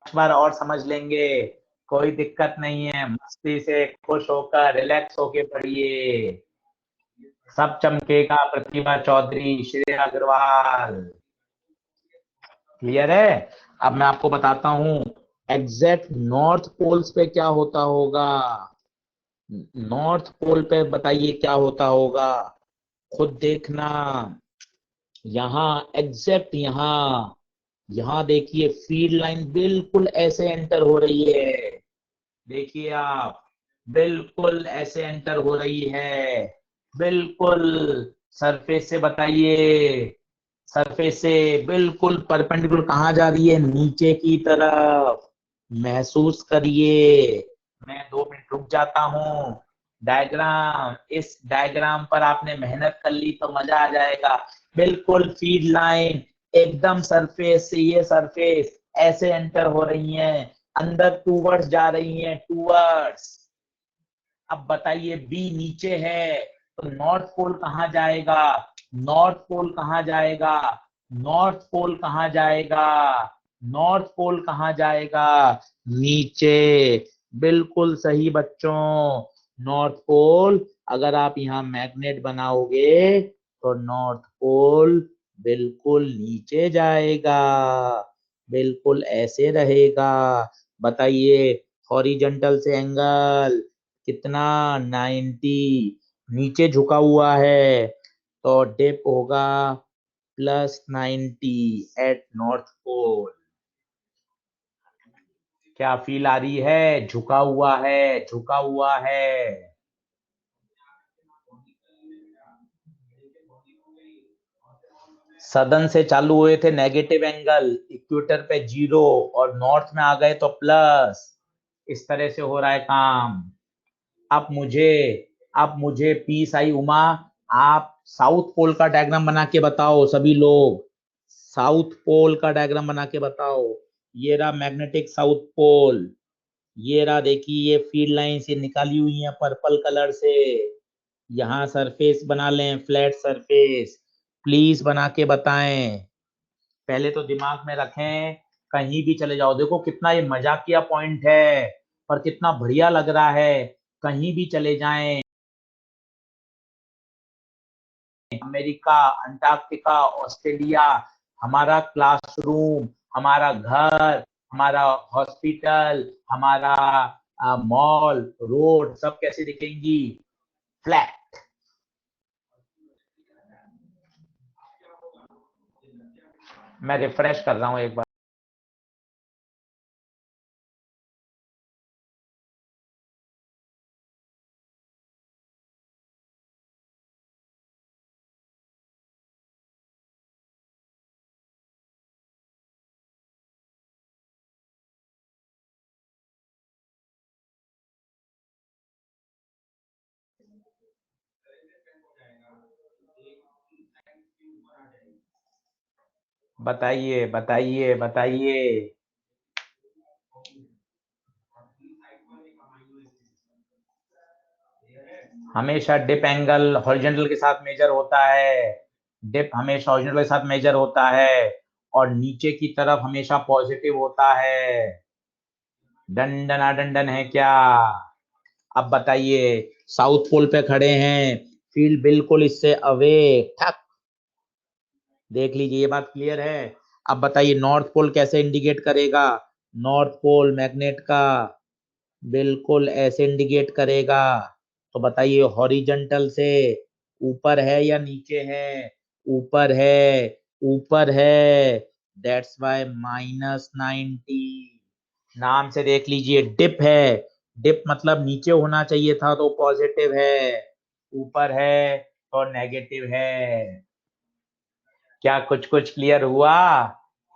बार और समझ लेंगे, कोई दिक्कत नहीं है, मस्ती से खुश होकर रिलैक्स होके पढ़िए। सब चमकेगा, प्रतिभा चौधरी, श्रेया अग्रवाल। क्लियर है? अब मैं आपको बताता हूं, एग्जैक्ट नॉर्थ पोल्स पे क्या होता होगा। नॉर्थ पोल पे बताइए क्या होता होगा, खुद देखना। यहाँ एग्जैक्ट यहाँ, यहाँ देखिए फील्ड लाइन बिल्कुल ऐसे एंटर हो रही है, देखिए आप, बिल्कुल ऐसे एंटर हो रही है, बिल्कुल। सरफेस से बताइए, सरफेस से बिल्कुल परपेंडिकुलर कहाँ जा रही है? नीचे की तरफ। महसूस करिए। मैं 2 मिनट रुक जाता हूँ। डायग्राम, इस डायग्राम पर आपने मेहनत कर ली तो मजा आ जाएगा। बिल्कुल फीड लाइन एकदम सरफेस से, ये सरफेस ऐसे एंटर हो रही है, अंदर टूवर्ड्स जा रही हैं, टूवर्ड्स। अब बताइए बी नीचे है, तो नॉर्थ पोल कहाँ जाएगा? नॉर्थ पोल कहाँ जाएगा? नॉर्थ पोल कहाँ जाएगा? नॉर्थ पोल कहाँ जाएगा? नीचे। बिल्कुल सही बच्चों, नॉर्थ पोल। अगर आप यहाँ मैग्नेट बनाओगे तो नॉर्थ पोल बिल्कुल नीचे जाएगा, बिल्कुल ऐसे रहेगा। बताइए, हॉरिजॉन्टल से एंगल कितना? 90। नीचे झुका हुआ है तो डिप होगा +90 एट नॉर्थ पोल। क्या फील आ रही है? झुका हुआ है, झुका हुआ है। सदन से चालू हुए थे नेगेटिव एंगल, इक्वेटर पे 0 और नॉर्थ में आ गए तो प्लस। इस तरह से हो रहा है काम। अब मुझे, अब मुझे पी साई उमा, आप साउथ पोल का डायग्राम बना के बताओ सभी लोग। साउथ पोल का डायग्राम बना के बताओ। ये रहा मैग्नेटिक साउथ पोल, ये रहा देखिए, ये फील्ड लाइन से निकाली हुई है पर्पल कलर से। यहाँ सरफेस बना लें, फ्लैट सरफेस। प्लीज बना के बताएं, पहले तो दिमाग में रखें। कहीं भी चले जाओ, देखो कितना ये मजाकिया पॉइंट है और कितना बढ़िया लग रहा है। कहीं भी चले जाएं, अमेरिका, अंटार्कटिका, ऑस्ट्रेलिया, हमारा क्लासरूम, हमारा घर, हमारा हॉस्पिटल, हमारा मॉल, रोड, सब कैसे दिखेंगी? फ्लैट। मैं रिफ्रेश कर रहा हूं एक बार। बताइए बताइए बताइए। हमेशा डिप एंगल हॉरिजॉन्टल के साथ मेजर होता है। डिप हमेशा हॉरिजॉन्टल के साथ मेजर होता है और नीचे की तरफ हमेशा पॉजिटिव होता है। डंडना डंडन है क्या? अब बताइए, साउथ पोल पे खड़े हैं, फील्ड बिल्कुल इससे अवे, ठक। देख लीजिए, ये बात क्लियर है। अब बताइए नॉर्थ पोल कैसे इंडिकेट करेगा? नॉर्थ पोल मैग्नेट का बिल्कुल ऐसे इंडिकेट करेगा। तो बताइए हॉरिजॉन्टल से ऊपर है या नीचे है? ऊपर है, ऊपर है। That's why -90। नाम से देख लीजिए, डिप है। डिप मतलब नीचे होना चाहिए था तो पॉजिटिव है, ऊपर है तो नेगेटिव है। क्या कुछ कुछ क्लियर हुआ?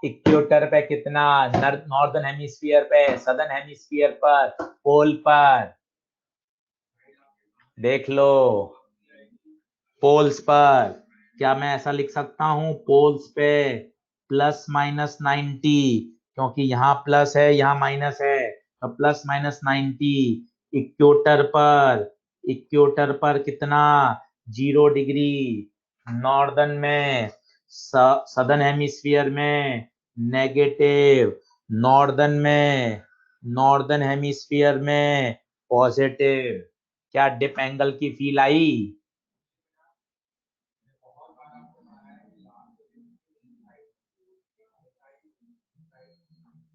इक्वेटर पे कितना, नॉर्दर्न हेमिस्फीयर पे, सदर्न हेमिस्फीयर पर, पोल पर। देख लो, पोल्स पर क्या मैं ऐसा लिख सकता हूं? पोल्स पे +-90, क्योंकि यहाँ प्लस है यहाँ माइनस है, तो +-90। इक्वेटर पर, इक्वेटर पर कितना? 0 डिग्री। नॉर्दर्न में, सदर्न हेमिस्फीयर में नेगेटिव। नॉर्दर्न में, नॉर्दर्न हेमिस्फीयर में पॉजिटिव। क्या डिप एंगल की फील आई?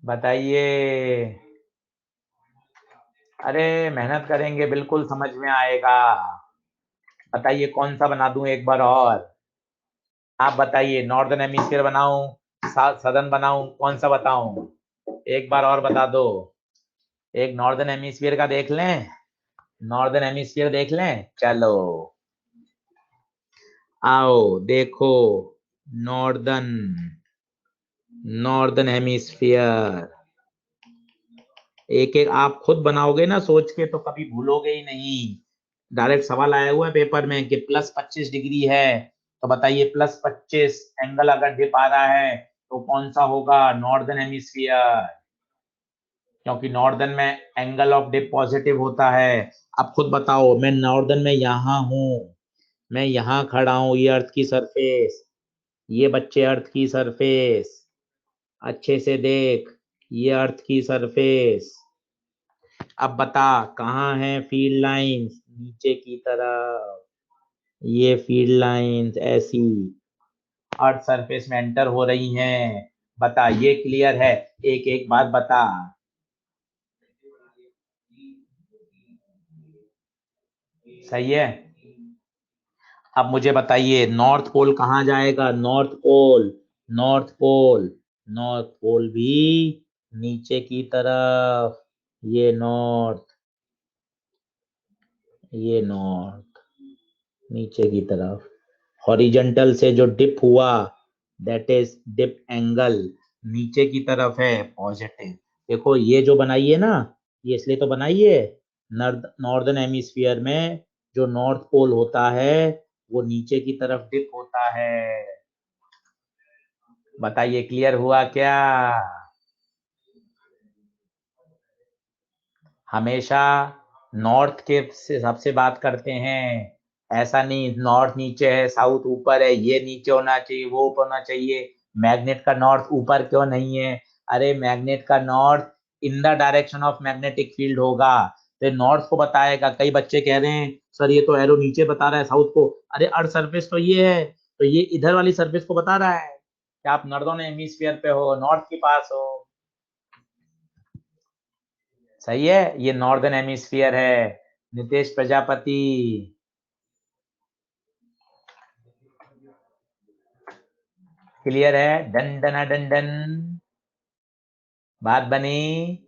बताइए। अरे मेहनत करेंगे बिल्कुल समझ में आएगा। बताइए कौन सा बना दूं एक बार और? आप बताइए, नॉर्दर्न हेमिस्फीयर बनाऊं, सदर्न बनाऊं, कौन सा बताऊं? एक बार और बता दो। एक नॉर्दर्न हेमिस्फीयर का देख लें, नॉर्दर्न हेमिस्फीयर देख लें, चलो आओ देखो। Northern, northern hemisphere. एक एक आप खुद बनाओगे ना सोच के तो कभी भूलोगे ही नहीं। डायरेक्ट सवाल आया हुआ है पेपर में कि +25 डिग्री है, तो बताइए +25 एंगल अगर डिप आ रहा है तो कौन सा होगा? नॉर्दर्न हेमिस्फीयर, क्योंकि नॉर्दर्न में एंगल ऑफ डिप पॉजिटिव होता है। अब खुद बताओ, मैं नॉर्दर्न में यहाँ हूँ, मैं यहाँ खड़ा हूँ, ये अर्थ की सरफेस, ये बच्चे अर्थ की सरफेस, अच्छे से देख, ये अर्थ की सरफेस। अब बता कहाँ है फील्ड लाइंस? नीचे की तरफ, ये फील्ड लाइंस ऐसी अर्थ सरफेस में एंटर हो रही हैं। बता, ये क्लियर है? एक एक बात बता। सही है। अब मुझे बताइए नॉर्थ पोल कहाँ जाएगा? North pole, north pole, north pole भी नीचे की तरफ। ये नॉर्थ, ये नॉर्थ, नीचे की तरफ। हॉरिजॉन्टल से जो डिप हुआ, दैट इज डिप एंगल, नीचे की तरफ है पॉजिटिव। देखो ये जो बनाई है ना, ये इसलिए तो बनाई है, नॉर्दर्न हेमिस्फीयर में जो नॉर्थ पोल होता है वो नीचे की तरफ डिप होता है। बताइए क्लियर हुआ क्या? हमेशा नॉर्थ के हिसाब से बात करते हैं। ऐसा नहीं नॉर्थ नीचे है साउथ ऊपर है, ये नीचे होना चाहिए वो ऊपर होना चाहिए। मैग्नेट का नॉर्थ ऊपर क्यों नहीं है? अरे मैग्नेट का north in the direction of magnetic field होगा, तो नॉर्थ को बताएगा। कई बच्चे कह रहे हैं सर ये तो एरो नीचे बता रहा है साउथ को। अरे अर्थ सरफेस तो ये है, तो ये इधर वाली सरफेस को बता रहा है कि आप नॉर्दर्न हेमिस्फीयर पे हो, नॉर्थ के पास हो। सही है, ये नॉर्दर्न हेमिस्फीयर है। नितेश प्रजापति। क्लियर है? डन डना डन डन, बात बनी।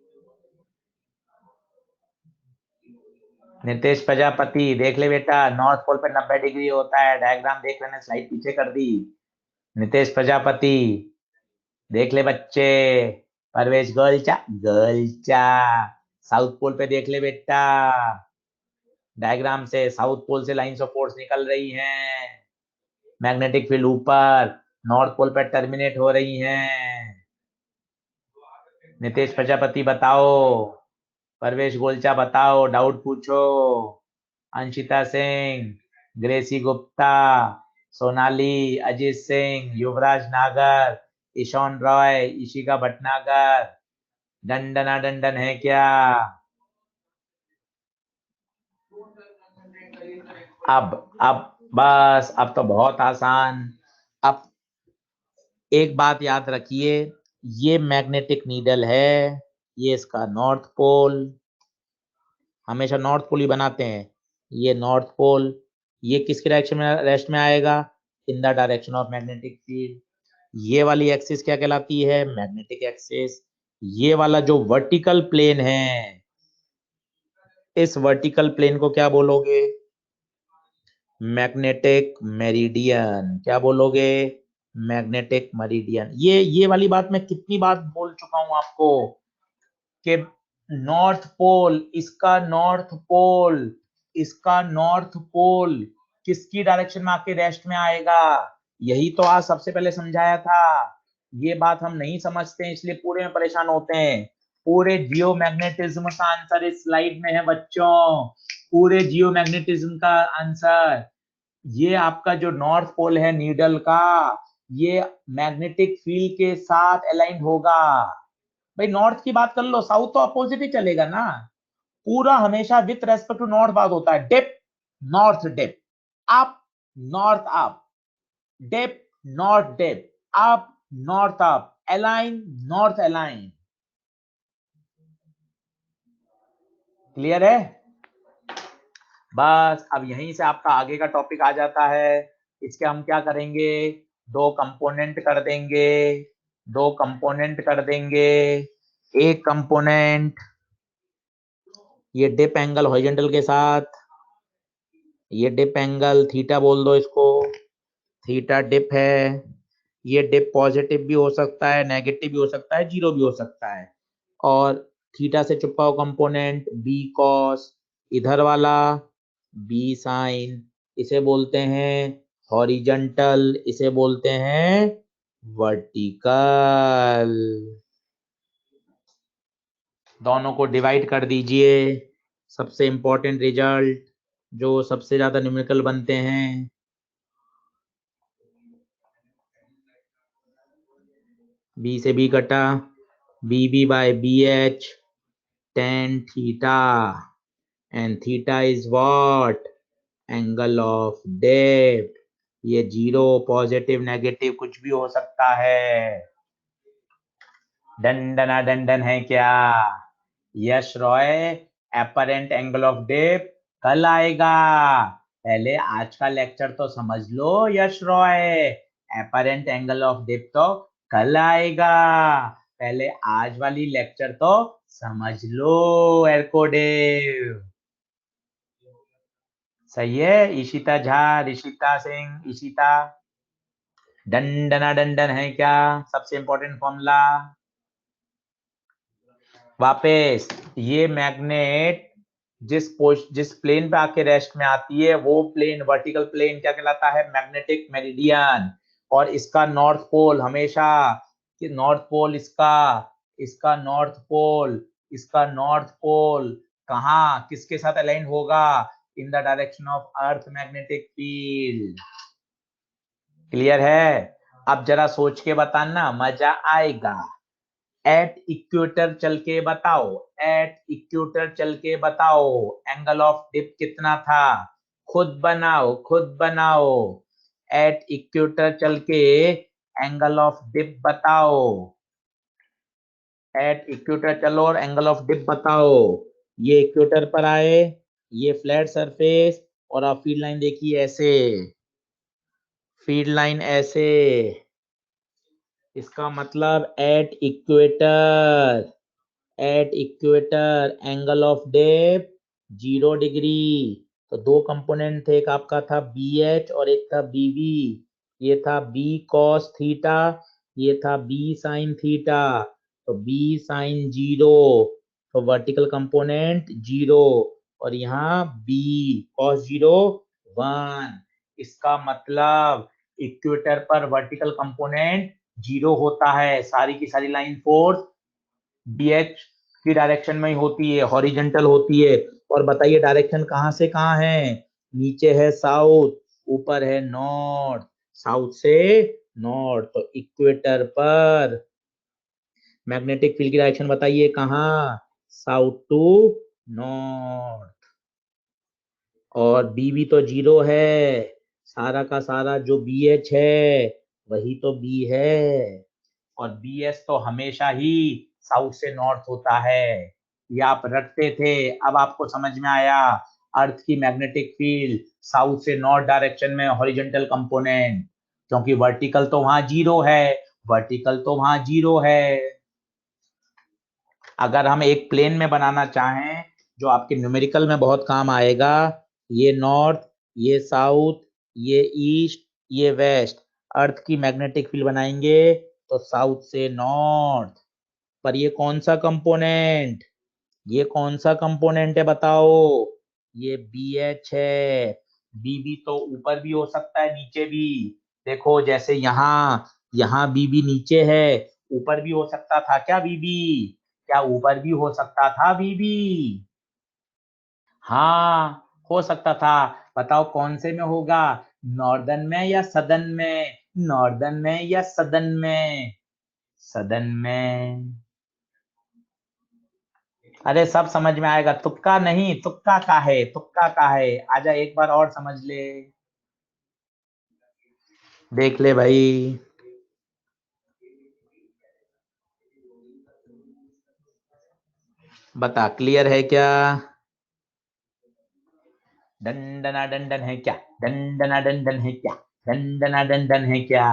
नितेश प्रजापति देख ले बेटा, नॉर्थ पोल पे 90 डिग्री होता है, डायग्राम देख लेने, स्लाइड पीछे कर दी। नितेश प्रजापति देख ले बच्चे। परवेश गोलचा गोलचा, साउथ पोल पे देख ले बेटा, डायग्राम से साउथ पोल से लाइंस ऑफ फोर्स निकल रही हैं, मैग्नेटिक फील्ड ऊपर, नॉर्थ पोल पे टर्मिनेट हो रही हैं। नितेश प्रजापति बताओ, परवेश गोलचा बताओ, डाउट पूछो। अंशिता सिंह, ग्रेसी गुप्ता, सोनाली, अजीत सिंह, युवराज नागर, ईशान रॉय, इशिका भटनागर, दंडना दंडन है क्या? अब बस, अब तो बहुत आसान। अब एक बात याद रखिए, ये मैग्नेटिक नीडल है, ये इसका नॉर्थ पोल, हमेशा नॉर्थ पोल ही बनाते हैं, ये नॉर्थ पोल, ये किसके डायरेक्शन में रेस्ट में आएगा? इन the direction of magnetic field. ये वाली एक्सिस क्या कहलाती है? Magnetic axis. ये वाला जो वर्टिकल प्लेन है, इस वर्टिकल प्लेन को क्या बोलोगे? Magnetic meridian. क्या बोलोगे? Magnetic meridian. ये वाली बात मैं कितनी बार बोल चुका हूं आपको कि नॉर्थ पोल, इसका नॉर्थ पोल, इसका नॉर्थ पोल किसकी डायरेक्शन में आके रेस्ट में आएगा? यही तो आज सबसे पहले समझाया था। ये बात हम नहीं समझते हैं, इसलिए पूरे में परेशान होते हैं। पूरे जियोमैग्नेटिज्म का आंसर इस स्लाइड में है बच्चों, पूरे जियोमैग्नेटिज्म का आंसर। ये आपका जो नॉर्थ पोल है नीडल का, ये मैग्नेटिक फील्ड के साथ अलाइन होगा। भाई नॉर्थ की बात कर लो, साउथ तो अपोजिट ही चलेगा ना। पूरा हमेशा विथ रेस्पेक्ट टू नॉर्थ बात होता है। Dip north dip, up north up, dip north dip, up north up, align north align. Clear है? बस अब यहीं से आपका आगे का टॉपिक आ जाता है। इसके हम क्या करेंगे? दो कंपोनेंट कर देंगे, दो कंपोनेंट कर देंगे। एक कंपोनेंट ये डिप एंगल हॉरिजॉन्टल के साथ, ये डिप एंगल थीटा बोल दो इसको, थीटा डिप है। ये डिप पॉजिटिव भी हो सकता है, नेगेटिव भी हो सकता है, जीरो भी हो सकता है। और थीटा से छुपा हुआ कंपोनेंट बी कॉस, इधर वाला बी साइन, इसे बोलते हैं हॉरिजॉन्टल, इसे बोलते हैं वर्टिकल। दोनों को डिवाइड कर दीजिए। सबसे इंपॉर्टेंट रिजल्ट जो सबसे ज्यादा न्यूमेरिकल बनते हैं, बी से बी कटा, b b by b h tan theta, and theta is what? Angle of depth. ये जीरो, पॉजिटिव, नेगेटिव कुछ भी हो सकता है। दंडना दंडन है क्या? Yash Roy, apparent angle of depth कल आएगा, पहले आज का लेक्चर तो समझ लो Yash Roy. Apparent angle of depth तो कल आएगा, पहले आज वाली लेक्चर तो समझ लो एरकोडेव। सही है? ईशिता झा, ऋषिता सिंह, ईशिता, दंडना दंडन है क्या? सबसे इंपॉर्टेंट फॉर्मूला वापस, ये मैग्नेट जिस प्लेन पे आके रेस्ट में आती है, वो प्लेन वर्टिकल प्लेन क्या कहलाता है? Magnetic meridian. और इसका नॉर्थ पोल हमेशा, नॉर्थ पोल इसका, इसका नॉर्थ पोल, इसका नॉर्थ पोल कहाँ किसके साथ अलाइन होगा? इन the direction of earth magnetic field. Clear है? अब जरा सोच के बताना, मजा आएगा। एट इक्वेटर चल के बताओ, एट इक्वेटर चल के बताओ, एंगल ऑफ डिप कितना था? खुद बनाओ, खुद बनाओ। एट इक्वेटर चल के एंगल ऑफ डिप बताओ, एट इक्वेटर चलो और एंगल ऑफ डिप बताओ। ये इक्वेटर पर आए, ये फ्लैट सरफेस, और आप फील्ड लाइन देखिए ऐसे, फील्ड लाइन ऐसे, इसका मतलब at equator angle of depth 0 degree. तो दो कंपोनेंट थे, एक आपका था बी एच और एक था बी बी। ये था बी कॉस थीटा, ये था बी साइन थीटा। तो बी साइन 0, तो वर्टिकल कंपोनेंट 0, और यहाँ बी कॉस 0 1। इसका मतलब इक्वेटर पर वर्टिकल कंपोनेंट 0 होता है। सारी की सारी लाइन फोर्स BH की डायरेक्शन में ही होती है, हॉरिजेंटल होती है। और बताइए डायरेक्शन कहां से कहां है? नीचे है साउथ, ऊपर है नॉर्थ। साउथ से नॉर्थ, तो इक्वेटर पर मैग्नेटिक फील्ड की डायरेक्शन बताइए कहाँ? South to north. और बी भी तो 0 है, सारा का सारा जो BH है वही तो बी है। और BS तो हमेशा ही साउथ से नॉर्थ होता है। ये आप रटते थे, अब आपको समझ में आया। अर्थ की मैग्नेटिक फील्ड साउथ से नॉर्थ डायरेक्शन में हॉरिजॉन्टल कंपोनेंट, क्योंकि वर्टिकल तो वहां 0 है, वर्टिकल तो वहां 0 है। अगर हम एक प्लेन में बनाना चाहें जो आपके न्यूमेरिकल में बहुत काम आएगा, ये नॉर्थ, ये साउथ, ये ईस्ट, ये वेस्ट, अर्थ की मैग्नेटिक फील्ड बनाएंगे तो साउथ से नॉर्थ। पर ये कौन सा कंपोनेंट, ये कौन सा कंपोनेंट है बताओ? ये BH है। BB तो ऊपर भी हो सकता है, नीचे भी। देखो जैसे यहाँ, यहाँ BB नीचे है, ऊपर भी हो सकता था क्या BB? क्या ऊपर भी हो सकता था BB? हाँ, हो सकता था। बताओ कौन से में होगा? नॉर्दर्न में या सदर्न में? नॉर्दर्न में या सदर्न में? सदर्न में। अरे सब समझ में आएगा, तुक्का नहीं, तुक्का का है, तुक्का का है। आजा एक बार और समझ ले, देख ले भाई। बता, क्लियर है क्या? दंडना दंडन है क्या? दंडना दंडन है क्या? दंडना दंडन है क्या?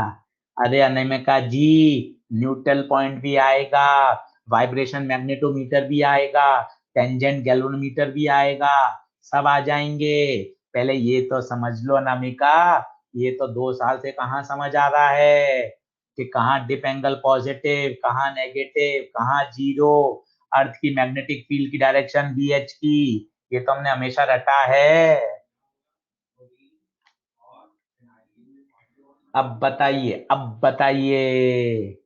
अरे अनामिका जी, न्यूट्रल पॉइंट भी आएगा, वाइब्रेशन मैग्नेटोमीटर भी आएगा, टेंजेंट गैल्वेनोमीटर भी आएगा, सब आ जाएंगे। पहले ये तो समझ लो अनामिका, ये तो 2 साल से कहाँ समझ आ रहा है कि कहाँ डिप एंगल पॉजिटिव, कहाँ नेगेटिव, कहाँ 0, अर्थ की मैग्नेटिक फील्ड की डायरेक्शन BH की, ये तो हमने हमेशा रटा है। अब बताइए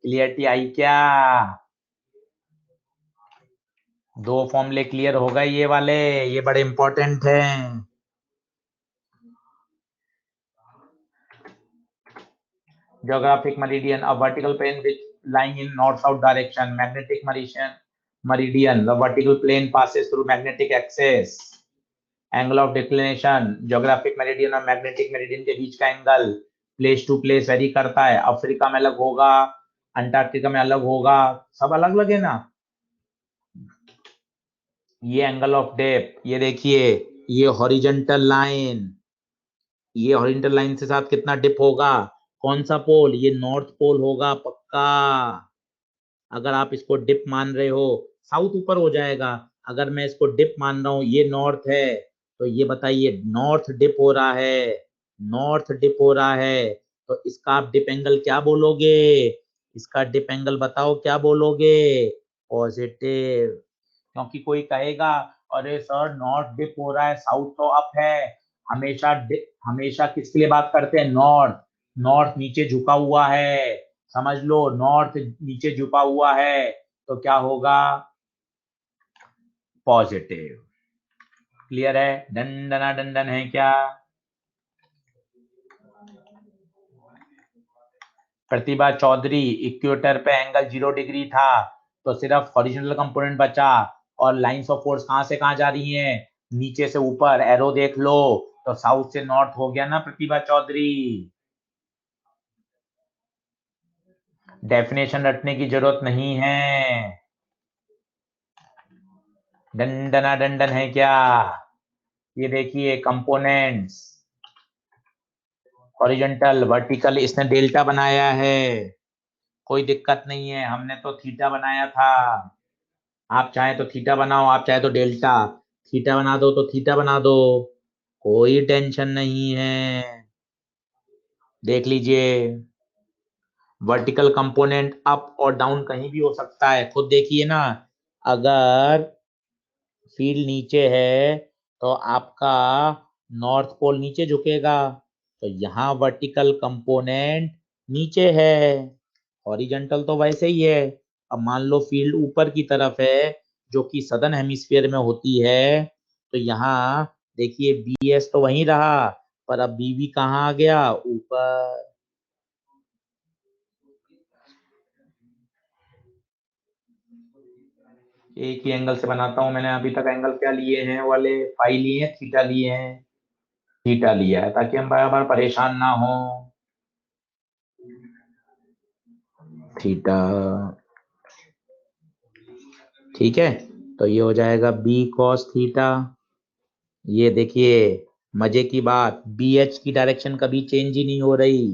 क्लियरिटी आई क्या? दो फॉर्मूले क्लियर हो गए ये वाले, ये बड़े इंपॉर्टेंट हैं। Geographic meridian, a vertical plane which lying in north-south direction. Magnetic meridian, the vertical plane passes through magnetic axis. Angle of declination, geographic meridian और magnetic meridian के बीच का angle place to place vary करता है। Africa में अलग होगा, Antarctica में अलग होगा, सब अलग अलग है ना। ये एंगल ऑफ डेप्थ, ये देखिए, ये हॉरिजॉन्टल लाइन, ये हॉरिजॉन्टल लाइन के साथ कितना डिप होगा? कौन सा पोल? ये नॉर्थ पोल होगा पक्का। अगर आप इसको डिप मान रहे हो, साउथ ऊपर हो जाएगा। अगर मैं इसको डिप मान रहा हूं, ये नॉर्थ है, तो ये बताइए नॉर्थ डिप हो रहा है, नॉर्थ डिप हो रहा है, तो इसका आप डिप एंगल क्या बोलोगे? इसका डिप एंगल बताओ क्या बोलोगे? पॉजिटिव। क्योंकि कोई कहेगा अरे सर नॉर्थ डिप हो रहा है, साउथ तो अप है। हमेशा किसके लिए बात करते हैं? नॉर्थ। नॉर्थ नीचे झुका हुआ है, समझ लो, नॉर्थ नीचे झुका हुआ है, तो क्या होगा? पॉजिटिव। क्लियर है? दंडना दंडन है क्या? प्रतिभा चौधरी, इक्वेटर पे एंगल 0 डिग्री था, तो सिर्फ हॉरिजॉन्टल कंपोनेंट बचा, और लाइंस ऑफ फोर्स कहां से कहां जा रही हैं? नीचे से ऊपर, एरो देख लो, तो साउथ से नॉर्थ हो गया ना प्रतिभा चौधरी। डेफिनेशन रटने की जरूरत नहीं है। दंडना दंडन है क्या? ये देखिए कंपोनेंट्स, हॉरिजॉन्टल, वर्टिकल, इसने डेल्टा बनाया है। कोई दिक्कत नहीं है, हमने तो थीटा बनाया था। आप चाहे तो थीटा बनाओ, आप चाहे तो डेल्टा। थीटा बना दो तो थीटा बना दो, कोई टेंशन नहीं है। देख लीजिए, वर्टिकल कंपोनेंट अप और डाउन कहीं भी हो सकता है, खुद देखिए ना। अगर फील्ड नीचे है तो आपका नॉर्थ पोल नीचे झुकेगा, तो यहाँ वर्टिकल कंपोनेंट नीचे है। हॉरिजॉन्टल तो वैसे ही है। अब मान लो फील्ड ऊपर की तरफ है, जो कि सदर्न हेमिस्फीयर में होती है, तो यहाँ देखिए बी एस तो वहीं रहा, पर अब बी भी कहाँ आ गया, ऊपर। एक ही एंगल से बनाता हूं। मैंने अभी तक एंगल क्या लिए हैं, वाले फाई लिए हैं, थीटा लिए हैं। थीटा लिया है ताकि हम बार बार परेशान ना हो। थीटा, ठीक है। तो ये हो जाएगा बी कॉस थीटा। ये देखिए, मजे की बात, बी एच की डायरेक्शन कभी चेंज ही नहीं हो रही।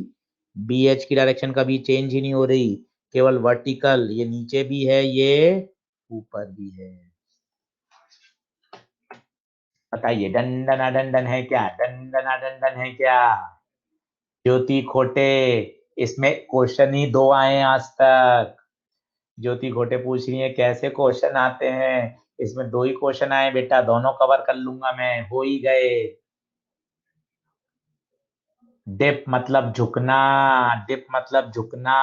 बी एच की डायरेक्शन कभी चेंज ही नहीं हो रही, केवल वर्टिकल। ये नीचे भी है, ये ऊपर भी है। बताइए, दंडना दंडन है क्या, दंडना दंडन है क्या? ज्योति खोटे, इसमें क्वेश्चन ही दो आए आज तक। ज्योति खोटे पूछ रही है कैसे क्वेश्चन आते हैं। इसमें दो ही क्वेश्चन आए बेटा, दोनों कवर कर लूंगा मैं, हो ही गए। डिप मतलब झुकना, डिप मतलब झुकना।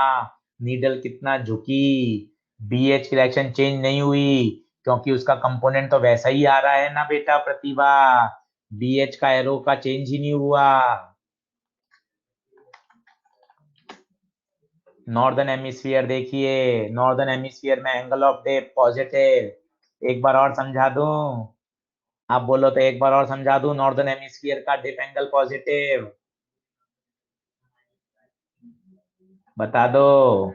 नीडल कितना झुकी, बीएच की डायरेक्शन चेंज नहीं हुई, क्योंकि उसका कंपोनेंट तो वैसा ही आ रहा है ना बेटा प्रतिभा। बीएच का एरो का चेंज ही नहीं हुआ। नॉर्दर्न हेमिस्फीयर देखिए, नॉर्दर्न हेमिस्फीयर में एंगल ऑफ डिप पॉजिटिव। एक बार और समझा दूं? आप बोलो तो एक बार और समझा दूं, नॉर्दर्न हेमिस्फीयर का डिप एंगल पॉजिटिव। बता दो।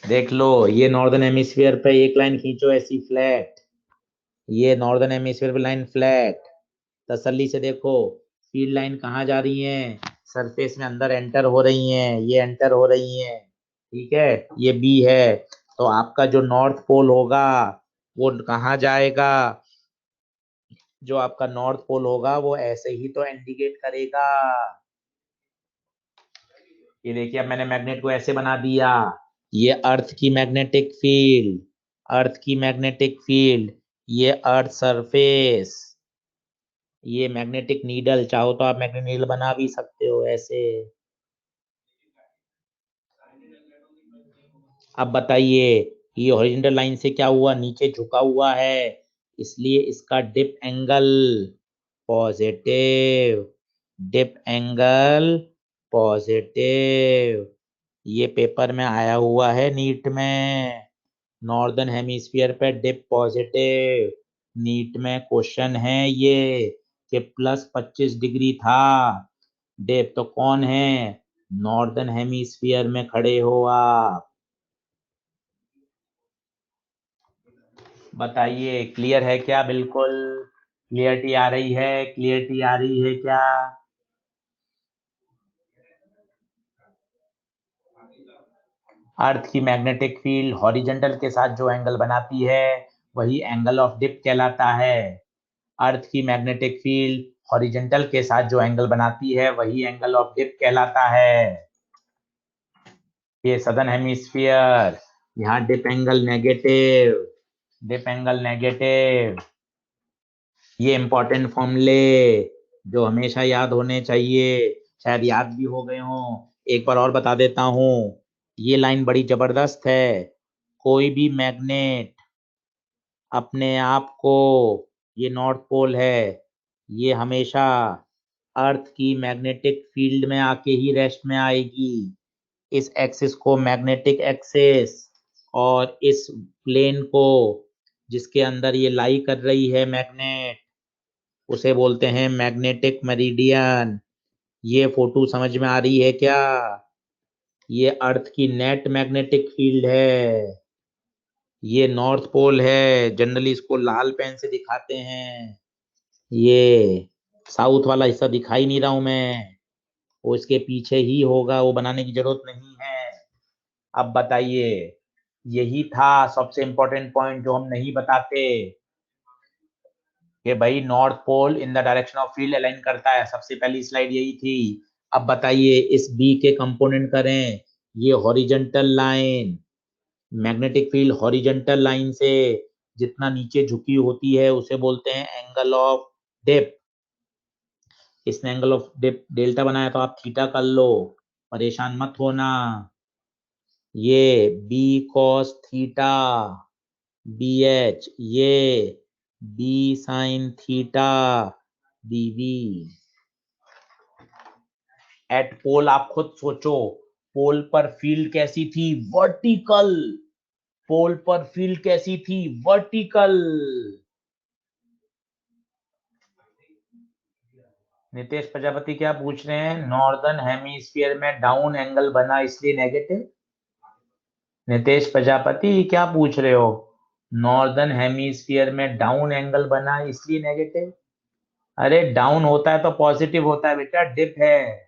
देख लो, ये नॉर्दर्न हेमिस्फीयर पे एक लाइन खींचो ऐसी फ्लैट। ये नॉर्दर्न हेमिस्फीयर पे लाइन फ्लैट। तसल्ली से देखो, फील्ड लाइन कहाँ जा रही है, सरफेस में अंदर एंटर हो रही हैं, ये एंटर हो रही हैं। ठीक है, ये बी है। तो आपका जो नॉर्थ पोल होगा वो कहाँ जाएगा? जो आपका नॉर्थ पोल होगा वो ऐसे ही तो इंडिकेट करेगा। ये देखिए, अब मैंने मैग्नेट को ऐसे बना दिया। ये अर्थ की मैग्नेटिक फील्ड, अर्थ की मैग्नेटिक फील्ड, ये अर्थ सरफेस, ये मैग्नेटिक नीडल। चाहो तो आप मैग्नेटिक नीडल बना भी सकते हो ऐसे। अब बताइए, ये हॉरिजॉन्टल लाइन से क्या हुआ, नीचे झुका हुआ है, इसलिए इसका dip angle positive, dip angle positive. ये पेपर में आया हुआ है नीट में, नॉर्दर्न हेमिस्फीयर पे डिप पॉजिटिव। नीट में क्वेश्चन है ये कि +25 डिग्री था डिप, तो कौन है? नॉर्दर्न हेमिस्फीयर में खड़े हो आप। बताइए, क्लियर है क्या? बिल्कुल क्लियरिटी आ रही है, क्लियरिटी आ रही है क्या? अर्थ की मैग्नेटिक फील्ड हॉरिजॉन्टल के साथ जो एंगल बनाती है वही एंगल ऑफ डिप कहलाता है। अर्थ की मैग्नेटिक फील्ड हॉरिजॉन्टल के साथ जो एंगल बनाती है वही एंगल ऑफ डिप कहलाता है। ये सदर्न हेमिस्फीयर, यहाँ dip angle negative, dip angle negative. ये इंपॉर्टेंट फॉर्मूले जो हमेशा याद होने चाहिए, शायद याद भी हो गए हों। एक बार और बता देता हूँ, ये लाइन बड़ी जबरदस्त है। कोई भी मैग्नेट अपने आप को, ये नॉर्थ पोल है, ये हमेशा अर्थ की मैग्नेटिक फील्ड में आके ही रेस्ट में आएगी। इस एक्सिस को मैग्नेटिक एक्सिस, और इस प्लेन को जिसके अंदर ये लाई कर रही है मैग्नेट, उसे बोलते हैं मैग्नेटिक मेरिडियन। ये फोटो समझ में आ रही है क्या? ये अर्थ की नेट मैग्नेटिक फील्ड है। ये नॉर्थ पोल है, जनरली इसको लाल पेन से दिखाते हैं। ये साउथ वाला हिस्सा दिखा ही नहीं रहा हूं मैं, वो इसके पीछे ही होगा, वो बनाने की जरूरत नहीं है। अब बताइए, यही था सबसे इंपॉर्टेंट पॉइंट जो हम नहीं बताते कि भाई north pole in the direction of field align करता है। सबसे पहली स्लाइड यही थी। अब बताइए, इस बी के कंपोनेंट करें, ये horizontal line, magnetic field horizontal line से जितना नीचे झुकी होती है उसे बोलते हैं एंगल ऑफ डिप। इसने एंगल ऑफ डिप डेल्टा बनाया तो आप थीटा कर लो, परेशान मत होना। ये B cos theta B H, ये B sine theta BV. At pole आप खुद सोचो, पोल पर फील्ड कैसी थी? वर्टिकल। पोल पर फील्ड कैसी थी? वर्टिकल। नितेश प्रजापति क्या पूछ रहे हैं? नॉर्दर्न हेमिस्फीयर में डाउन एंगल बना इसलिए नेगेटिव। नितेश प्रजापति क्या पूछ रहे हो? नॉर्दर्न हेमिस्फीयर में डाउन एंगल बना इसलिए नेगेटिव। अरे डाउन होता है तो पॉजिटिव होता है बेटा, डिप है।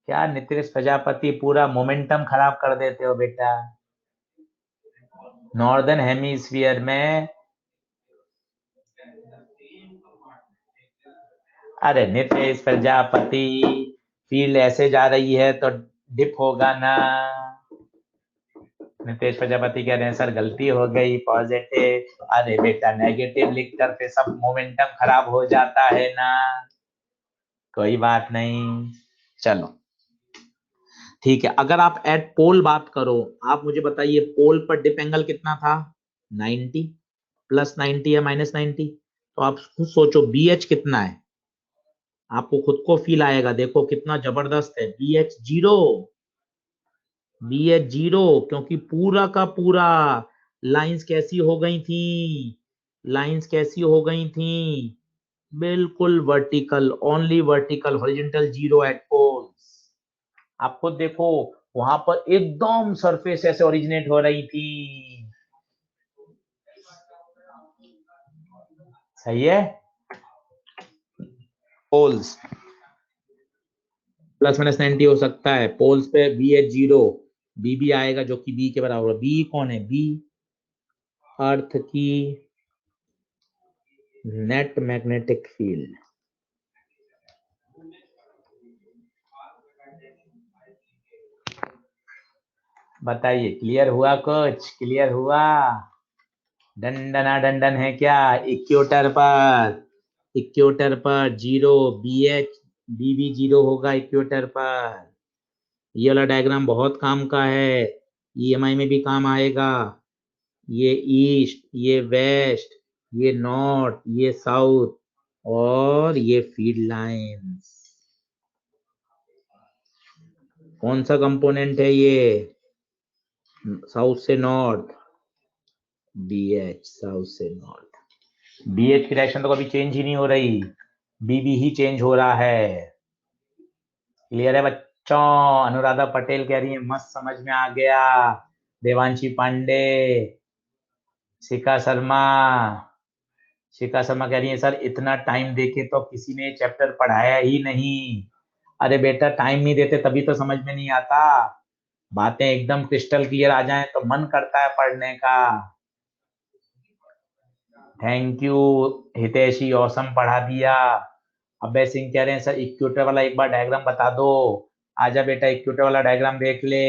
क्या नितेश प्रजापति पूरा मोमेंटम खराब कर देते हो बेटा। नॉर्दर्न हेमिस्फीयर में, अरे नितेश प्रजापति, फील्ड ऐसे जा रही है तो डिप होगा ना। नितेश प्रजापति कह रहे हैं सर गलती हो गई, पॉजिटिव। अरे बेटा नेगेटिव लिखकर फिर सब मोमेंटम खराब हो जाता है ना। कोई बात नहीं, चलो ठीक है। अगर आप एट पोल बात करो, आप मुझे बताइए पोल पर डिप एंगल कितना था? 90, प्लस 90 या माइनस 90? तो आप खुद सोचो बी एच कितना है, आपको खुद को फील आएगा। देखो कितना जबरदस्त है, B H zero. B H zero, क्योंकि पूरा का पूरा लाइंस कैसी हो गई थी? लाइंस कैसी हो गई थी? बिल्कुल vertical, only vertical, horizontal zero at poles. आप खुद देखो, वहां पर एकदम सरफेस ऐसे ओरिजिनेट हो रही थी। सही है। पोल्स प्लस माइनस 90 हो सकता है, पोल्स पे बी एच जीरो, बी भी आएगा जो कि बी के बराबर है। बी कौन है? बी अर्थ की नेट मैग्नेटिक फील्ड। बताइए, क्लियर हुआ? कुछ क्लियर हुआ? दंडना दंडन है क्या? इक्वेटर पर, इक्वेटर पर जीरो, बी एच बी भी जीरो होगा इक्वेटर पर। ये वाला डायग्राम बहुत काम का है, ईएमआई में भी काम आएगा। ये ईस्ट, ये वेस्ट, ये नॉर्थ, ये साउथ, और ये फील्ड लाइंस। कौन सा कंपोनेंट है ये? साउथ से नॉर्थ, बी एच साउथ से नॉर्थ। बी एच की डायरेक्शन तो कभी चेंज ही नहीं हो रही, बी बी ही चेंज हो रहा है। क्लियर है बच्चों? अनुराधा पटेल कह रही है मस्त समझ में आ गया। देवांशी पांडे, शिखा शर्मा, शिखा शर्मा कह रही है सर इतना टाइम देके तो किसी ने चैप्टर पढ़ाया ही नहीं। अरे बेटा टाइम नहीं देते तभी तो समझ में नहीं आता। बातें एकदम क्रिस्टल क्लियर आ जाएं तो मन करता है पढ़ने का। थैंक यू हितेशी, औसम पढ़ा दिया। अभय सिंह कह रहे हैं सर इक्वेटर वाला एक बार डायग्राम बता दो। आजा बेटा इक्वेटर वाला डायग्राम देख ले।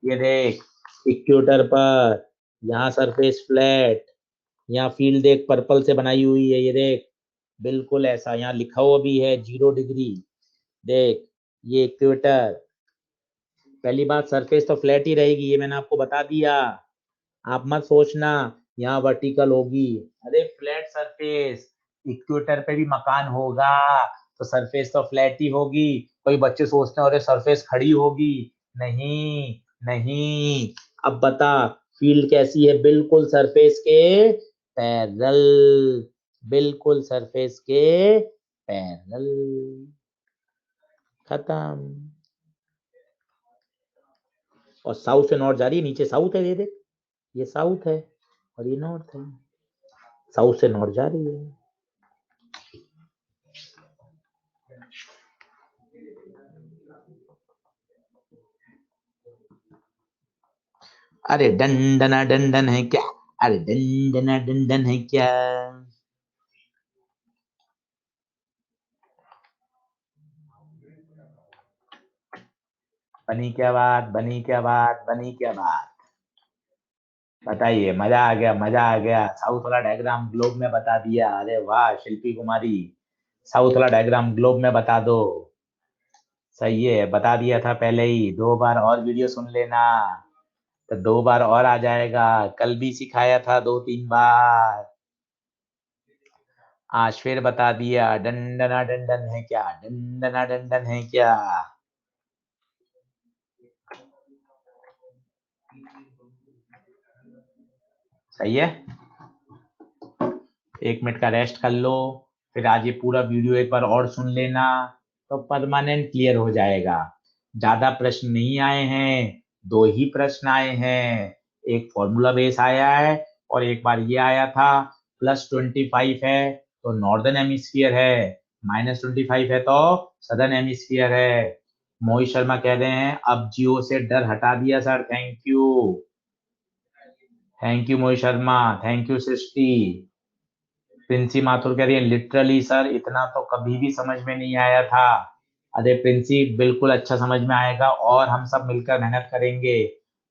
ये देख, इक्वेटर पर यहाँ सरफेस फ्लैट, यहाँ फील्ड देख पर्पल से बनाई हुई है, ये देख बिल्कुल ऐसा, यहाँ लिखा हुआ भी है 0 डिग्री। देख ये इक्वेटर। पहली बात, सरफेस तो फ्लैट ही रहेगी, ये मैंने आपको बता दिया। आप मत सोचना यहाँ वर्टिकल होगी। अरे फ्लैट सरफेस, इक्वेटर पे भी मकान होगा तो सरफेस तो फ्लैट ही होगी। कोई बच्चे सोचते हैं अरे सरफेस खड़ी होगी। नहीं, नहीं। अब बता, फील्ड कैसी है? बिल्कुल सरफेस के पैरेलल, बिल्कुल सरफेस के पैरेलल। खत्म। और साउथ से नॉर्थ जा रही है, नीचे साउथ है, ये देख, ये साउथ है और ये नॉर्थ है, साउथ से नॉर्थ जा रही है। अरे डंडना डंडन है क्या? अरे डंडना डंडन है क्या? बनी क्या बात, बनी क्या बात, बनी क्या बात? बताइए, मजा आ गया, मजा आ गया। साउथ वाला डायग्राम ग्लोब में बता दिया। अरे वाह शिल्पी कुमारी, साउथ वाला डायग्राम ग्लोब में बता दो। सही है, बता दिया था पहले ही। 2 बार और वीडियो सुन लेना, तो 2 बार और आ जाएगा। कल भी सिखाया था 2-3 बार, आज फिर बता दिया। डंडना डंडन है क्या? डंडना डंडन है क्या? सही है। 1 मिनट का रेस्ट कर लो, फिर आज ये पूरा वीडियो एक बार और सुन लेना, तो परमानेंट क्लियर हो जाएगा। ज्यादा प्रश्न नहीं आए हैं, 2 ही प्रश्न आए हैं। एक फॉर्मूला बेस आया है और एक बार ये आया था। +25 है तो नॉर्दर्न हेमिस्फीयर है, -25 है तो सदर्न हेमिस्फीयर है। मोहित शर्मा कह रहे हैं अब जियो से डर हटा दिया sir, thank you. Thank you Mohit Sharma, thank you Srishti. Princy Mathur कह रही है लिटरली सर इतना तो कभी भी समझ में नहीं आया था। अरे प्रिंसी बिल्कुल अच्छा समझ में आएगा, और हम सब मिलकर मेहनत करेंगे।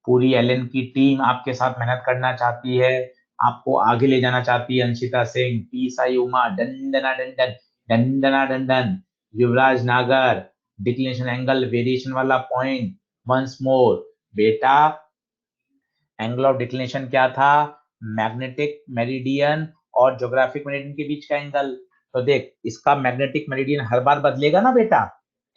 पूरी एलन की टीम आपके साथ मेहनत करना चाहती है, आपको आगे ले जाना चाहती है। अंशिता सिंह, पी साई उमा, डंडना डंडन, डंडना डंडन, युवराज नागर, डिक्लेनेशन एंगल वेरिएशन वाला पॉइंट वंस मोर। बेटा एंगल ऑफ डिक्लेनेशन क्या था? मैग्नेटिक मेरिडियन और ज्योग्राफिक मेरिडियन के बीच का एंगल। तो देख, इसका मैग्नेटिक मेरिडियन हर बार बदलेगा ना बेटा,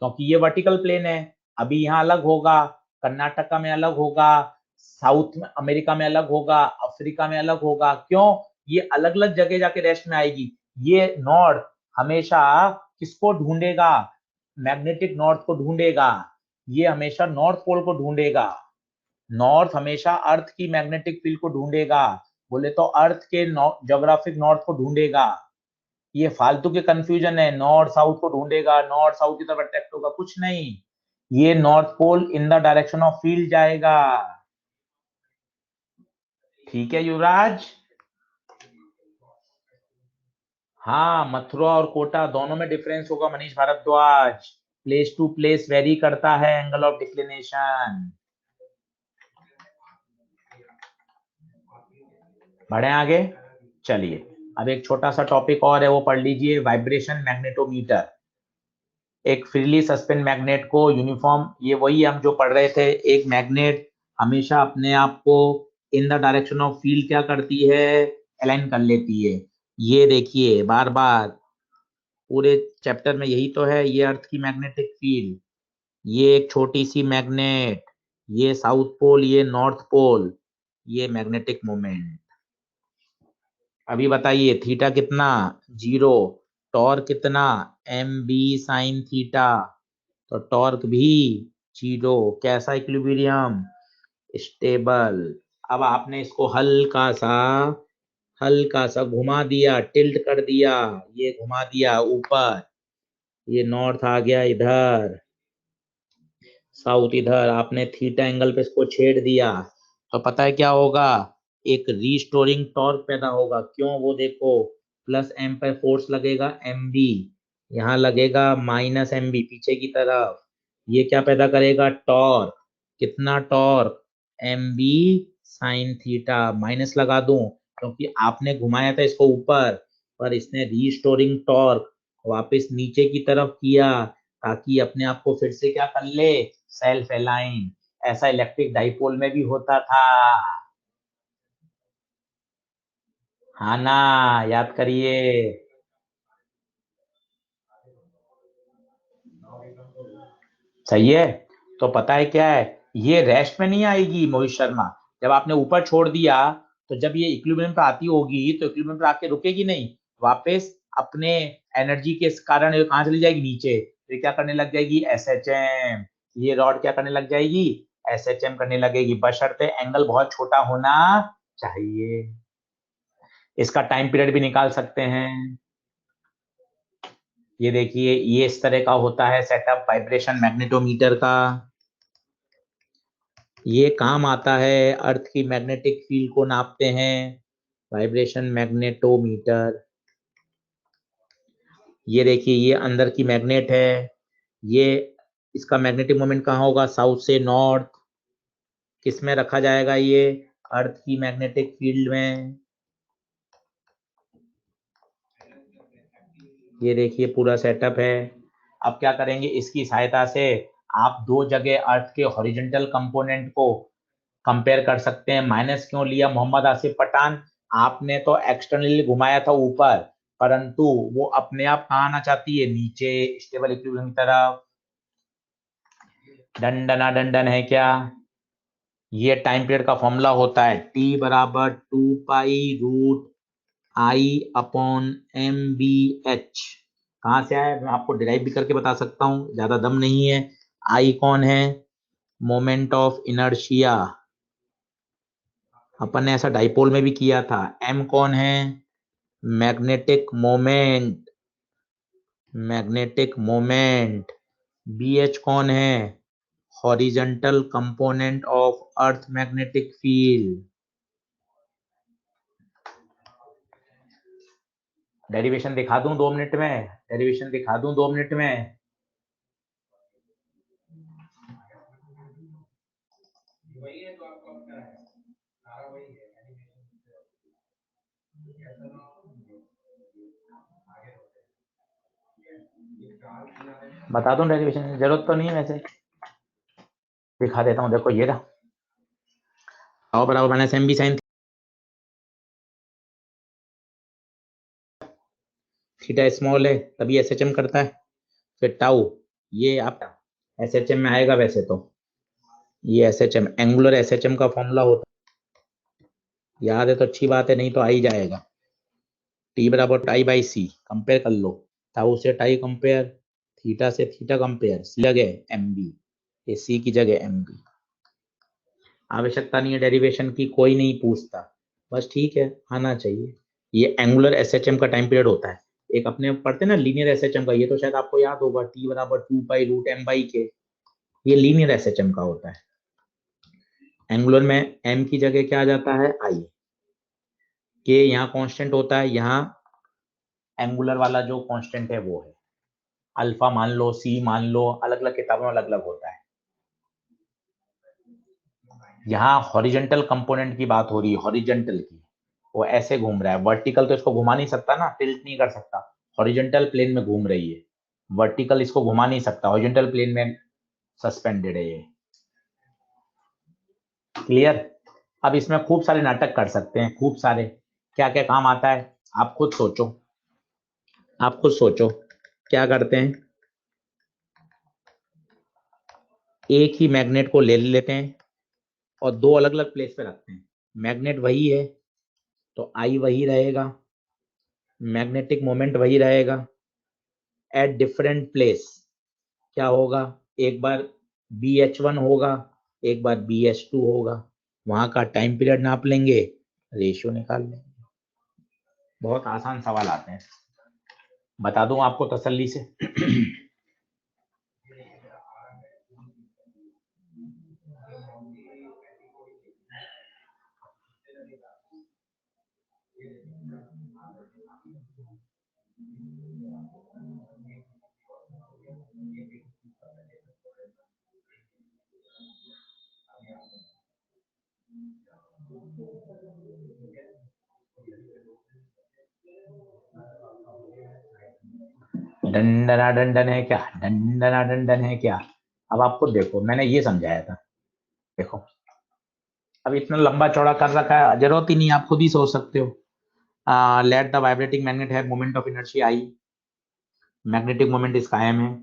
क्योंकि ये वर्टिकल प्लेन है। अभी यहाँ अलग होगा, कर्नाटका में अलग होगा, साउथ में अमेरिका में अलग होगा, अफ्रीका में अलग होगा। क्यों? ये अलग अलग जगह जाके रेस्ट में आएगी। ये नॉर्थ हमेशा किसको ढूंढेगा? मैग्नेटिक नॉर्थ को ढूंढेगा। ये हमेशा नॉर्थ पोल को ढूंढेगा। नॉर्थ हमेशा अर्थ की मैग्नेटिक फील्ड को ढूंढेगा, बोले तो अर्थ के ज्योग्राफिक नॉर्थ को ढूंढेगा। ये फालतू के कंफ्यूजन है, नॉर्थ साउथ को ढूंढेगा, नॉर्थ साउथ की तरफ अट्रैक्ट होगा, कुछ नहीं। ये north pole in the direction of field जाएगा। ठीक है युवराज? हाँ, मथुरा और कोटा दोनों में डिफरेंस होगा Manish Bhardwaj. Place to place vary करता है एंगल ऑफ डिक्लिनेशन। बढ़े आगे, चलिए। अब एक छोटा सा टॉपिक और है, वो पढ़ लीजिए, वाइब्रेशन मैग्नेटोमीटर। एक फ्रीली सस्पेंड मैग्नेट को यूनिफॉर्म, ये वही हम जो पढ़ रहे थे। एक मैग्नेट हमेशा अपने आप को इन द डायरेक्शन ऑफ फील्ड क्या करती है? अलाइन कर लेती है। ये देखिए बार बार पूरे चैप्टर में यही तो है। ये अर्थ की मैग्नेटिक फील्ड, ये एक छोटी सी मैग्नेट, ये साउथ पोल, ये नॉर्थ पोल, ये मैग्नेटिक मोमेंट। अभी बताइए थीटा कितना? 0। टॉर्क कितना? mb sin theta. तो टॉर्क भी 0। कैसा इक्विलिब्रियम? स्टेबल। अब आपने इसको हल्का सा घुमा दिया, टिल्ट कर दिया, ये घुमा दिया ऊपर, ये नॉर्थ आ गया इधर, साउथ इधर। आपने थीटा एंगल पे इसको छेड़ दिया, तो पता है क्या होगा? एक रीस्टोरिंग टॉर्क पैदा होगा। क्यों? वो देखो, +m पर फोर्स लगेगा mb, यहाँ लगेगा -mb पीछे की तरफ। ये क्या पैदा करेगा? टॉर्क। कितना torque? mb sin theta. Minus लगा दूं क्योंकि आपने घुमाया था इसको ऊपर, पर इसने रीस्टोरिंग टॉर्क वापस नीचे की तरफ किया, ताकि अपने आप को फिर से क्या कर ले? Self align. ऐसा इलेक्ट्रिक डाइपोल में भी होता था। हाँ ना, याद करिए। सही है। तो पता है क्या है, ये रेस्ट में नहीं आएगी मोहित शर्मा। जब आपने ऊपर छोड़ दिया, तो जब ये इक्विलिब्रियम पे आती होगी, तो इक्विलिब्रियम पे आके रुकेगी नहीं, वापस अपने एनर्जी के कारण ये कहाँ चली जाएगी? नीचे। फिर क्या करने लग जाएगी? एसएचएम। ये रॉड क्या करने लग जाएगी? एसएचएम करने लगेगी, बशर्ते एंगल बहुत छोटा होना चाहिए। इसका टाइम पीरियड भी निकाल सकते हैं। ये देखिए, ये इस तरह का होता है सेटअप वाइब्रेशन मैग्नेटोमीटर का। ये काम आता है, अर्थ की मैग्नेटिक फील्ड को नापते हैं, वाइब्रेशन मैग्नेटोमीटर। ये देखिए, ये अंदर की मैग्नेट है, ये इसका मैग्नेटिक मोमेंट कहाँ होगा, साउथ से नॉर्थ। किस में रखा जाएगा ये, अर्थ की मैग्नेटिक फील्ड में। ये देखिए पूरा सेटअप है। अब क्या करेंगे, इसकी सहायता से आप दो जगह अर्थ के हॉरिजॉन्टल कंपोनेंट को कंपेयर कर सकते हैं। माइनस क्यों लिया मोहम्मद आसिफ पठान, आपने तो एक्सटर्नली घुमाया था ऊपर, परंतु वो अपने आप कहाँ आना चाहती है, नीचे स्टेबल इक्विलिब्रियम की तरफ। दंडना दंडन है क्या, ये टाइम पीरियड का फॉर्मूला होता है, T बराबर 2 pi root I upon MBH। कहाँ से आया, मैं आपको डिराइव भी करके बता सकता हूँ, ज्यादा दम नहीं है। I कौन है, मोमेंट ऑफ इनर्शिया, अपन ने ऐसा डाइपोल में भी किया था। M कौन है, magnetic moment, magnetic moment. BH कौन है, horizontal component of earth magnetic field. Derivation दिखा दूं 2 मिनट में, डेरिवेशन दिखा दूं 2 मिनट में। बता दूं डेरिवेशन, जरूरत तो नहीं है वैसे, दिखा देता हूँ। देखो ये रहा, आओ बराबर minus M B sine theta small है, तभी एस एच एम करता है। फिर टाउ, ये आप एस एच एम में आएगा वैसे तो, ये S H M angular S H M का फॉर्मूला होता है, याद है तो अच्छी बात है, नहीं तो आ ही जाएगा। टी बराबर टाई बाई सी, कंपेयर कर लो, टाउ से टाई कंपेयर, थीटा से थीटा कंपेयर, सी जगह एम बी, ये सी की जगह एम बी। आवश्यकता नहीं है डेरिवेशन की, कोई नहीं पूछता, बस ठीक है आना चाहिए। ये एंगुलर एसएचएम का टाइम पीरियड होता है। एक अपने पढ़ते ना लीनियर एसएचएम का, ये तो शायद आपको याद होगा, T बराबर 2 पाई रूट M/K, ये लीनियर एसएचएम का होता है। एंगुलर में M की जगह क्या आ जाता है, I, के यहाँ कांस्टेंट होता है, यहाँ एंगुलर वाला जो कांस्टेंट है वो है अल्फा, मान लो C मान लो, अलग अलग किताबों में अलग अलग होता है। यहाँ हॉरिजॉन्टल कंपोनेंट की बात हो रही है, हॉरिजॉन्टल की, वो ऐसे घूम रहा है, वर्टिकल तो इसको घुमा नहीं सकता ना, टिल्ट नहीं कर सकता, हॉरिजॉन्टल प्लेन में घूम रही है, वर्टिकल इसको घुमा नहीं सकता, हॉरिजॉन्टल प्लेन में सस्पेंडेड है ये। क्लियर। अब इसमें खूब सारे नाटक कर सकते हैं, खूब सारे, क्या क्या काम आता है आप खुद सोचो, आप खुद सोचो क्या करते हैं। एक ही मैग्नेट को ले लेते हैं और दो अलग अलग प्लेस पे रखते हैं, मैग्नेट वही है तो आई वही रहेगा, मैग्नेटिक मोमेंट वही रहेगा, एट डिफरेंट प्लेस क्या होगा, एक बार BH1 होगा, एक बार BH2 होगा, वहां का टाइम पीरियड नाप लेंगे, रेशियो निकाल लेंगे। बहुत आसान सवाल आते हैं, बता दूं आपको तसल्ली से। दंडना दंडन है क्या, दंडना दंडन है क्या। अब आपको देखो, मैंने ये समझाया था, देखो अब इतना लंबा चौड़ा कर रखा है, जरूरत ही नहीं, आप खुद ही सोच सकते हो। Let the vibrating magnet have moment of inertia I, magnetic moment इसका M है,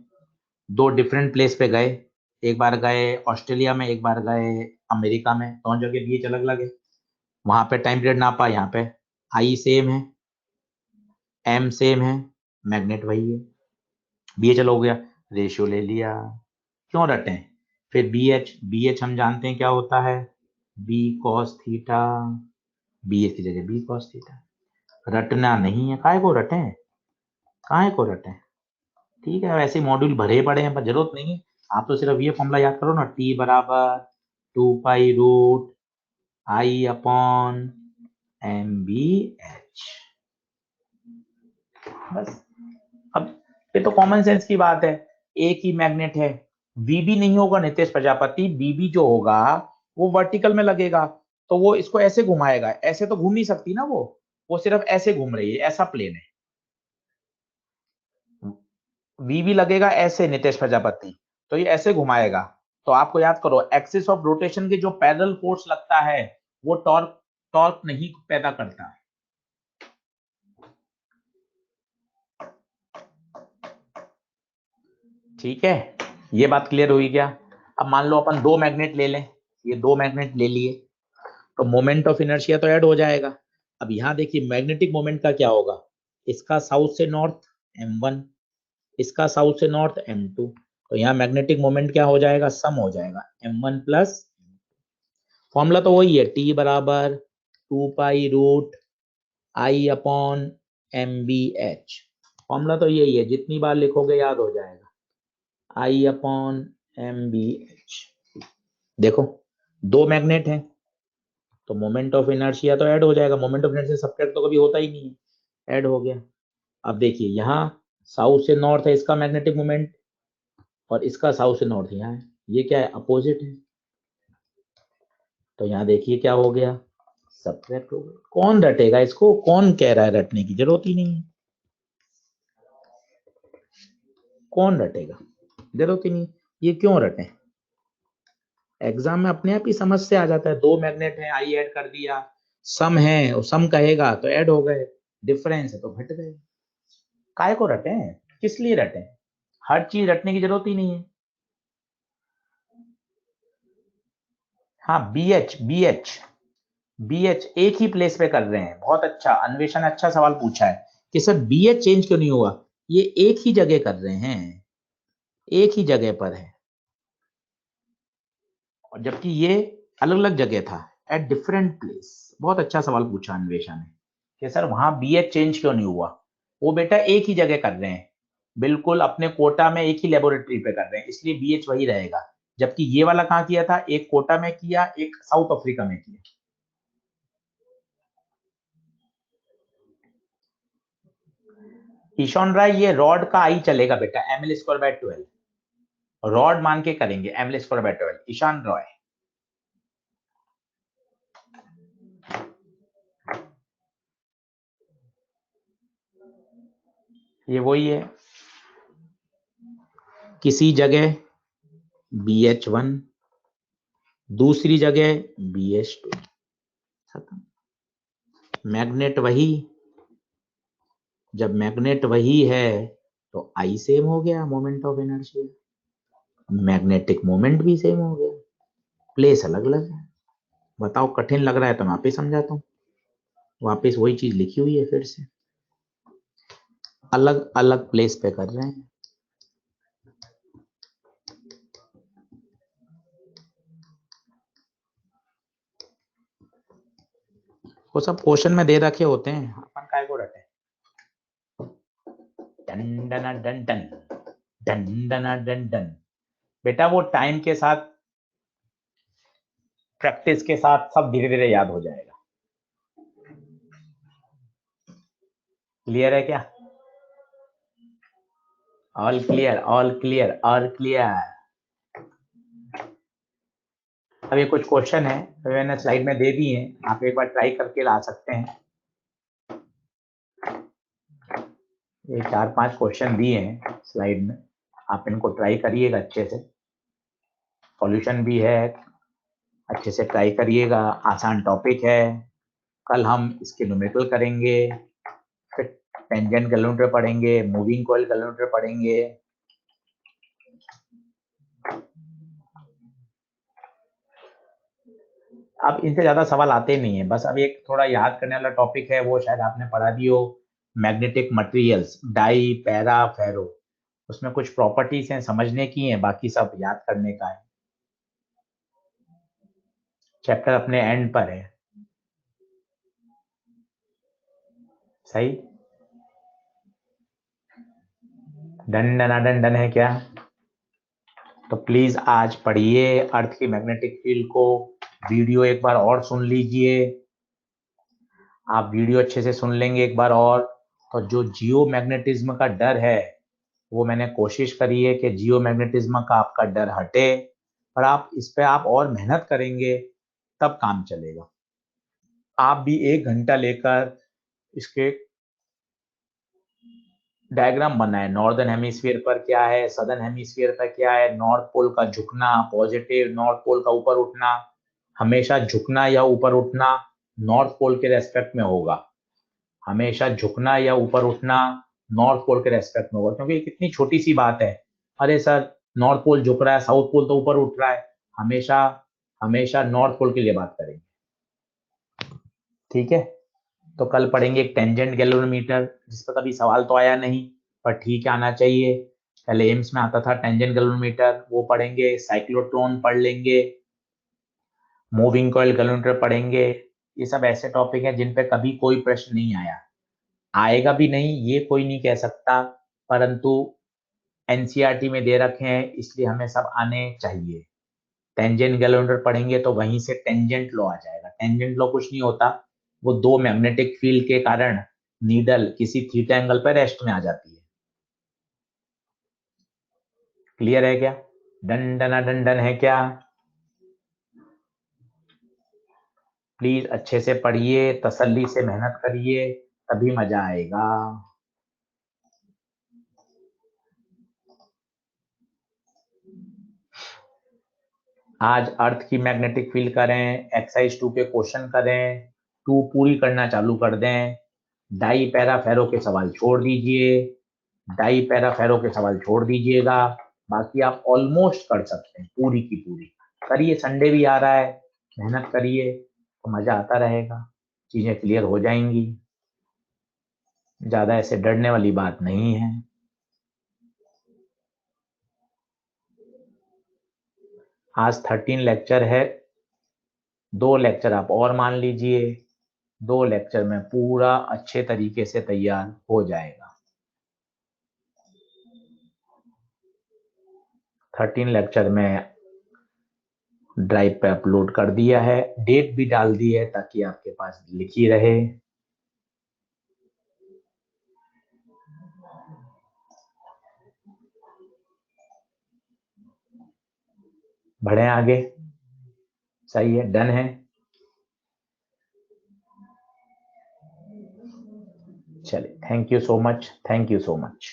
दो डिफरेंट प्लेस पे गए, एक बार गए ऑस्ट्रेलिया में, एक बार गए अमेरिका में, दोनों जगह बीच अलग अलग है, वहां पे टाइम पीरियड नापा, यहाँ पे I सेम है, M सेम है, मैग्नेट वही है, BH हो गया, रेशियो ले लिया, क्यों रटे। फिर BH हम जानते हैं क्या होता है, B cos थीटा, BH की जगह B cos थीटा, रटना नहीं है, काय को रटे, काय को रटे। ठीक है, वैसे मॉड्यूल भरे पड़े हैं पर जरूरत नहीं है, आप तो सिर्फ ये फॉर्मूला याद करो ना, T बराबर 2 pi root I upon MBH। बस अब ये तो कॉमन सेंस की बात है, एक ही मैग्नेट है, वीबी नहीं होगा नितेश प्रजापति, बीबी जो होगा वो वर्टिकल में लगेगा, तो वो इसको ऐसे घुमाएगा, ऐसे तो घूम नहीं सकती ना वो सिर्फ ऐसे घूम रही है, ऐसा प्लेन है। वीबी लगेगा ऐसे नितेश प्रजापति, तो ये ऐसे घुमाएगा, तो आपको याद करो एक्सिस ऑफ रोटेशन के जो पैरेलल फोर्स लगता है वो टॉर्क टॉर्क नहीं पैदा करता। ठीक है, ये बात क्लियर हुई क्या? अब मान लो अपन 2 मैग्नेट ले लें, ये 2 मैग्नेट ले लिए, तो मोमेंट ऑफ इनर्शिया तो ऐड हो जाएगा। अब यहाँ देखिए मैग्नेटिक मोमेंट का क्या होगा, इसका साउथ से नॉर्थ m1, इसका साउथ से नॉर्थ m2, तो यहाँ मैग्नेटिक मोमेंट क्या हो जाएगा, सम हो जाएगा m1 प्लस, फॉर्मूला तो वही है, T बराबर 2 pi root I upon MBH, formula तो यही है, जितनी बार लिखोगे याद हो जाएगा, I अपॉन MBH। देखो 2 मैग्नेट हैं तो मोमेंट ऑफ इनर्शिया तो ऐड हो जाएगा, मोमेंट ऑफ इनर्शिया सब्ट्रैक्ट तो कभी होता ही नहीं है, ऐड हो गया। अब देखिए यहाँ साउथ से नॉर्थ है इसका मैग्नेटिक मोमेंट, और इसका साउथ से नॉर्थ यहाँ है, ये क्या है, अपोजिट है, तो यहाँ देखिए क्या हो गया, सब्ट्रैक्ट हो गया। कौन रटेगा इसको, कौन कह रहा है, रटने की जरूरत ही नहीं है, कौन रटेगा, जरूरत ही नहीं, ये क्यों रटे, एग्जाम में अपने आप ही समझ से आ जाता है, 2 मैग्नेट है, आई ऐड कर दिया, सम है, सम कहेगा तो ऐड हो गए, डिफरेंस है तो घट गए, काय को रटे, किस लिए रटे, हर चीज रटने की जरूरत ही नहीं है। हाँ बी एच एक ही प्लेस पे कर रहे हैं, बहुत अच्छा, अन्वेषण अच्छा सवाल पूछा है कि सर BH चेंज क्यों नहीं हुआ, ये एक ही जगह कर रहे हैं, एक ही जगह पर है, और जबकि ये अलग अलग जगह था, एट डिफरेंट प्लेस। बहुत अच्छा सवाल पूछा अन्वेषा ने कि सर वहां BH चेंज क्यों नहीं हुआ, वो बेटा एक ही जगह कर रहे हैं, बिल्कुल अपने कोटा में एक ही लेबोरेटरी पे कर रहे हैं, इसलिए BH वही रहेगा, जबकि ये वाला कहाँ किया था, एक कोटा में किया, एक साउथ अफ्रीका में किया। ईशान राय, ये रॉड का आई चलेगा बेटा, ml²/12, रॉड मान के करेंगे, ml²/12, ईशान रॉय। ये वही है, किसी जगह BH1, दूसरी जगह BH2, खत्म। मैग्नेट वही, जब मैग्नेट वही है तो आई सेम हो गया, moment of inertia, magnetic moment भी सेम हो गया, प्लेस अलग अलग है। बताओ कठिन लग रहा है तो मैं वापिस समझाता हूँ, वापिस वही चीज लिखी हुई है, फिर से अलग अलग प्लेस पे कर रहे हैं। वो सब क्वेश्चन में दे रखे होते हैं, अपन काय को रटे, done done done done done done done done, बेटा वो टाइम के साथ, प्रैक्टिस के साथ सब धीरे धीरे याद हो जाएगा। क्लियर है क्या, all clear, all clear, all clear. अब ये कुछ क्वेश्चन है तो मैंने स्लाइड में दे दिए हैं, आप एक बार ट्राई करके ला सकते हैं, ये 4-5 क्वेश्चन दिए हैं स्लाइड में, आप इनको ट्राई करिएगा अच्छे से, सॉल्यूशन भी है, अच्छे से ट्राई करिएगा, आसान टॉपिक है। कल हम इसके न्यूमेरिकल करेंगे, फिर टेंजेंट कैलकुलेटर पढ़ेंगे, मूविंग कॉइल कैलकुलेटर पढ़ेंगे। अब इनसे ज्यादा सवाल आते नहीं है, बस अब एक थोड़ा याद करने वाला टॉपिक है, वो शायद आपने पढ़ा भी हो, मैग्नेटिक मटेरियल्स, डाई पैरा फेरो, उसमें कुछ प्रॉपर्टीज हैं समझने की हैं, बाकी सब याद करने का है, चैप्टर अपने एंड पर है। सही, डन डन डन डन है क्या, तो प्लीज आज पढ़िए अर्थ की मैग्नेटिक फील्ड को, वीडियो एक बार और सुन लीजिए। आप वीडियो अच्छे से सुन लेंगे एक बार और, तो जो जियो मैग्नेटिज्म का डर है वो मैंने कोशिश करी है कि जियो मैग्नेटिज्म का आपका डर हटे, और आप इस पे आप और मेहनत करेंगे तब काम चलेगा। आप भी 1 घंटा लेकर इसके डायग्राम बनाए, नॉर्दर्न हेमिस्फीयर पर क्या है, सदर्न हेमिस्फीयर पर क्या है, नॉर्थ पोल का झुकना, पॉजिटिव नॉर्थ पोल का ऊपर उठना, हमेशा झुकना या ऊपर उठना नॉर्थ पोल के रेस्पेक्ट में होगा, हमेशा झुकना या ऊपर उठना नॉर्थ पोल के रेस्पेक्ट में होगा। क्योंकि ये कितनी छोटी सी बात है, अरे सर नॉर्थ पोल झुक रहा है, साउथ पोल तो ऊपर उठ रहा है, हमेशा हमेशा नॉर्थ पोल के लिए बात करेंगे, ठीक है। तो कल पढ़ेंगे एक टेंजेंट गैल्वेनोमीटर, जिस पर कभी सवाल तो आया नहीं, पर ठीक है आना चाहिए, पहले एम्स में आता था टेंजेंट गैल्वेनोमीटर, वो पढ़ेंगे। साइक्लोट्रॉन पढ़ लेंगे, मूविंग कॉइल गैल्वेनोमीटर पढ़ेंगे। ये सब ऐसे टॉपिक हैं जिन पे कभी कोई प्रश्न नहीं आया, आएगा भी नहीं ये कोई नहीं कह सकता, परंतु एनसीईआरटी में दे रखे हैं इसलिए हमें सब आने चाहिए। टेंजेंट गैल्वेनोमीटर पढ़ेंगे तो वहीं से टेंजेंट लॉ आ जाएगा। टेंजेंट लॉ कुछ नहीं होता, वो दो मैग्नेटिक फील्ड के कारण नीडल किसी थीटा एंगल पर रेस्ट में आ जाती है। क्लियर है क्या? डन डना डन डन है क्या? प्लीज अच्छे से पढ़िए, तसल्ली से मेहनत करिए, तभी मजा आएगा। आज अर्थ की मैग्नेटिक फील्ड करें, एक्सरसाइज 2 के क्वेश्चन करें, 2 पूरी करना चालू कर दें। डाई पैरा फेरो के सवाल छोड़ दीजिए, डाई पैरा फेरो के सवाल छोड़ दीजिएगा, बाकी आप ऑलमोस्ट कर सकते हैं, पूरी की पूरी करिए। संडे भी आ रहा है, मेहनत करिए तो मजा आता रहेगा, चीजें क्लियर हो जाएंगी, ज्यादा ऐसे डरने वाली बात नहीं है। आज 13 लेक्चर है, 2 लेक्चर आप और मान लीजिए, 2 लेक्चर में पूरा अच्छे तरीके से तैयार हो जाएगा। 13 लेक्चर में ड्राइव पे अपलोड कर दिया है, डेट भी डाल दी है ताकि आपके पास लिखी रहे। बढ़े आगे, सही है, डन है। चलिए, thank you so much, thank you so much.